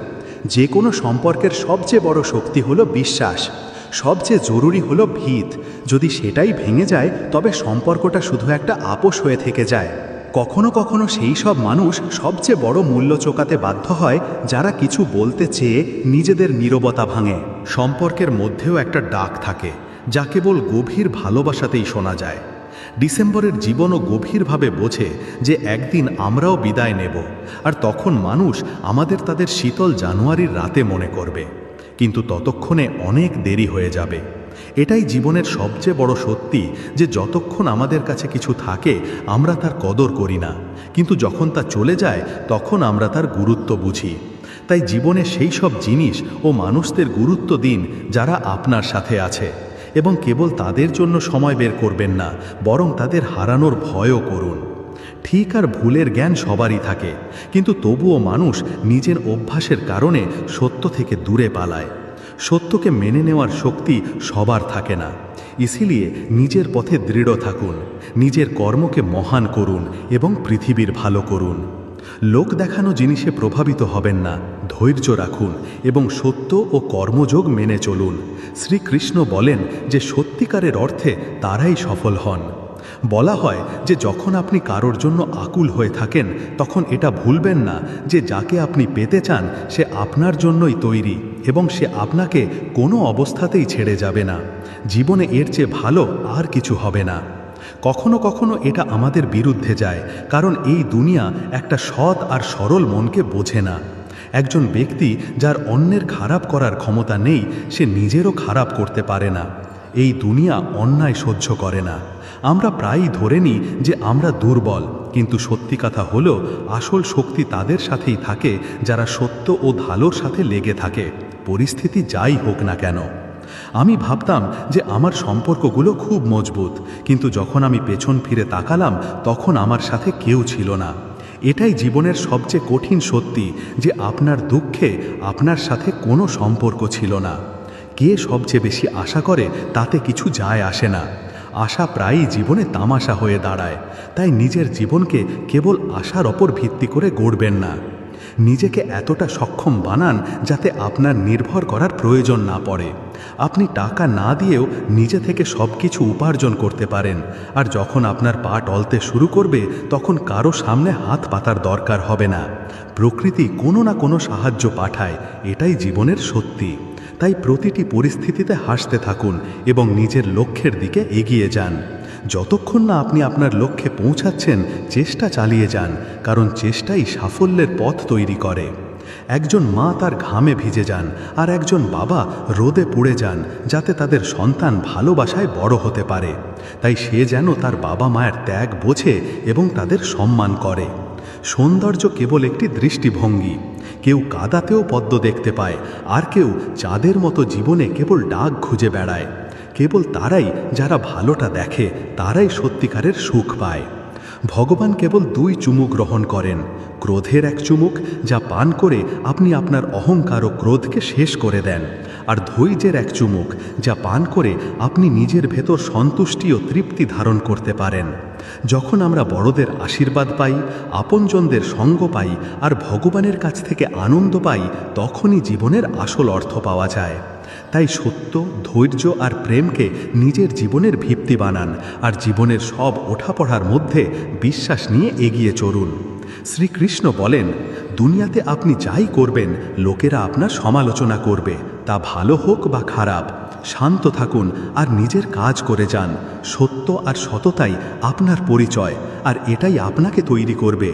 যে কোনো সম্পর্কের সবচেয়ে বড় শক্তি হলো বিশ্বাস। সবচেয়ে জরুরি হলো ভিত। যদি সেটাই ভেঙে যায় তবে সম্পর্কটা শুধু একটা আপোষ হয়ে থেকে যায়। কখনো কখনো সেই সব মানুষ সবচেয়ে বড় মূল্য চোকাতে বাধ্য হয় যারা কিছু বলতে চেয়ে নিজেদের নীরবতা ভাঙে। সম্পর্কের মধ্যেও একটা ডাক থাকে যা কেবল গভীর ভালোবাসাতেই শোনা যায়। ডিসেম্বরের জীবনও গভীরভাবে বোঝে যে একদিন আমরাও বিদায় নেব, আর তখন মানুষ আমাদের তাদের শীতল জানুয়ারির রাতে মনে করবে, কিন্তু ততক্ষণে অনেক দেরি হয়ে যাবে। এটাই জীবনের সবচেয়ে বড় সত্যি যে যতক্ষণ আমাদের কাছে কিছু থাকে আমরা তার কদর করি না, কিন্তু যখন তা চলে যায় তখন আমরা তার গুরুত্ব বুঝি। তাই জীবনে সেই সব জিনিস ও মানুষদের গুরুত্ব দিন যারা আপনার সাথে আছে, এবং কেবল তাদের জন্য সময় বের করবেন না, বরং তাদের হারানোর ভয়ও করুন। ঠিক আর ভুলের জ্ঞান সবারই থাকে, কিন্তু তবুও মানুষ নিজের অভ্যাসের কারণে সত্য থেকে দূরে পালায়। সত্যকে মেনে নেওয়ার শক্তি সবার থাকে না। ইসিলিয়ে নিজের পথে দৃঢ় থাকুন, নিজের কর্মকে মহান করুন এবং পৃথিবীর ভালো করুন। লোক দেখানো জিনিসে প্রভাবিত হবেন না, ধৈর্য রাখুন এবং সত্য ও কর্মযোগ মেনে চলুন। শ্রীকৃষ্ণ বলেন যে সত্যিকারের অর্থে তারাই সফল হন। বলা হয় যে যখন আপনি কারোর জন্য আকুল হয়ে থাকেন তখন এটা ভুলবেন না যে যাকে আপনি পেতে চান সে আপনার জন্যই তৈরি এবং সে আপনাকে কোনো অবস্থাতেই ছেড়ে যাবে না। জীবনে এর চেয়ে ভালো আর কিছু হবে না। কখনো কখনো এটা আমাদের বিরুদ্ধে যায়, কারণ এই দুনিয়া একটা সৎ আর সরল মনকে বোঝে না। একজন ব্যক্তি যার অন্যের খারাপ করার ক্ষমতা নেই সে নিজেরও খারাপ করতে পারে না। এই দুনিয়া অন্যায় সহ্য করে না। আমরা প্রায়ই ধরে নিই যে আমরা দুর্বল, কিন্তু সত্যি কথা হলো আসল শক্তি তাদের সাথেই থাকে যারা সত্য ও ভালোর সাথে লেগে থাকে, পরিস্থিতি যাই হোক না কেন। আমি ভাবতাম যে আমার সম্পর্কগুলো খুব মজবুত, কিন্তু যখন আমি পেছন ফিরে তাকালাম তখন আমার সাথে কেউ ছিল না। এটাই জীবনের সবচেয়ে কঠিন সত্যি যে আপনার দুঃখে আপনার সাথে কোনো সম্পর্ক ছিল না। কে সবচেয়ে বেশি আশা করে তাতে কিছু যায় আসে না। আশা প্রায়ই জীবনে তামাশা হয়ে দাঁড়ায়। তাই নিজের জীবনকে কেবল আশার ওপর ভিত্তি করে গড়বেন না। নিজেকে এতটা সক্ষম বানান যাতে আপনার নির্ভর করার প্রয়োজন না পড়ে। আপনি টাকা না দিয়েও নিজে থেকে সব কিছু উপার্জন করতে পারেন, আর যখন আপনার পা টলতে শুরু করবে তখন কারো সামনে হাত পাতার দরকার হবে না। প্রকৃতি কোনো না কোনো সাহায্য পাঠায়, এটাই জীবনের সত্যি। তাই প্রতিটি পরিস্থিতিতে হাসতে থাকুন এবং নিজের লক্ষ্যের দিকে এগিয়ে যান। যতক্ষণ না আপনি আপনার লক্ষ্যে পৌঁছাচ্ছেন চেষ্টা চালিয়ে যান, কারণ চেষ্টাই সাফল্যের পথ তৈরি করে। একজন মা তার ঘামে ভিজে যান আর একজন বাবা রোদে পুড়ে যান যাতে তাদের সন্তান ভালোবাসায় বড় হতে পারে। তাই সে যেন তার বাবা মায়ের ত্যাগ বোঝে এবং তাদের সম্মান করে। সৌন্দর্য কেবল একটি দৃষ্টিভঙ্গি। কেউ কাদাতেও পদ্ম দেখতে পায়, আর কেউ চাঁদের মতো জীবনে কেবল ডাক খুঁজে বেড়ায়। কেবল তারাই যারা ভালোটা দেখে তারাই সত্যিকারের সুখ পায়। ভগবান কেবল 2 চুমুক গ্রহণ করেন, ক্রোধের এক চুমুক যা পান করে আপনি আপনার অহংকার ও ক্রোধকে শেষ করে দেন, আর ধৈর্যের এক চুমুক যা পান করে আপনি নিজের ভেতর সন্তুষ্টি ও তৃপ্তি ধারণ করতে পারেন। যখন আমরা বড়দের আশীর্বাদ পাই, আপনজনদের সঙ্গ পাই আর ভগবানের কাছ থেকে আনন্দ পাই, তখনই জীবনের আসল অর্থ পাওয়া যায়। তাই সত্য, ধৈর্য আর প্রেমকে নিজের জীবনের ভিত্তি বানান, আর জীবনের সব ওঠাপড়ার মধ্যে বিশ্বাস নিয়ে এগিয়ে চলুন। শ্রীকৃষ্ণ বলেন, দুনিয়াতে আপনি যাই করবেন লোকেরা আপনার সমালোচনা করবে, তা ভালো হোক বা খারাপ। শান্ত থাকুন আর নিজের কাজ করে যান। সত্য আর সততাই আপনার পরিচয়, আর এটাই আপনাকে তৈরি করবে।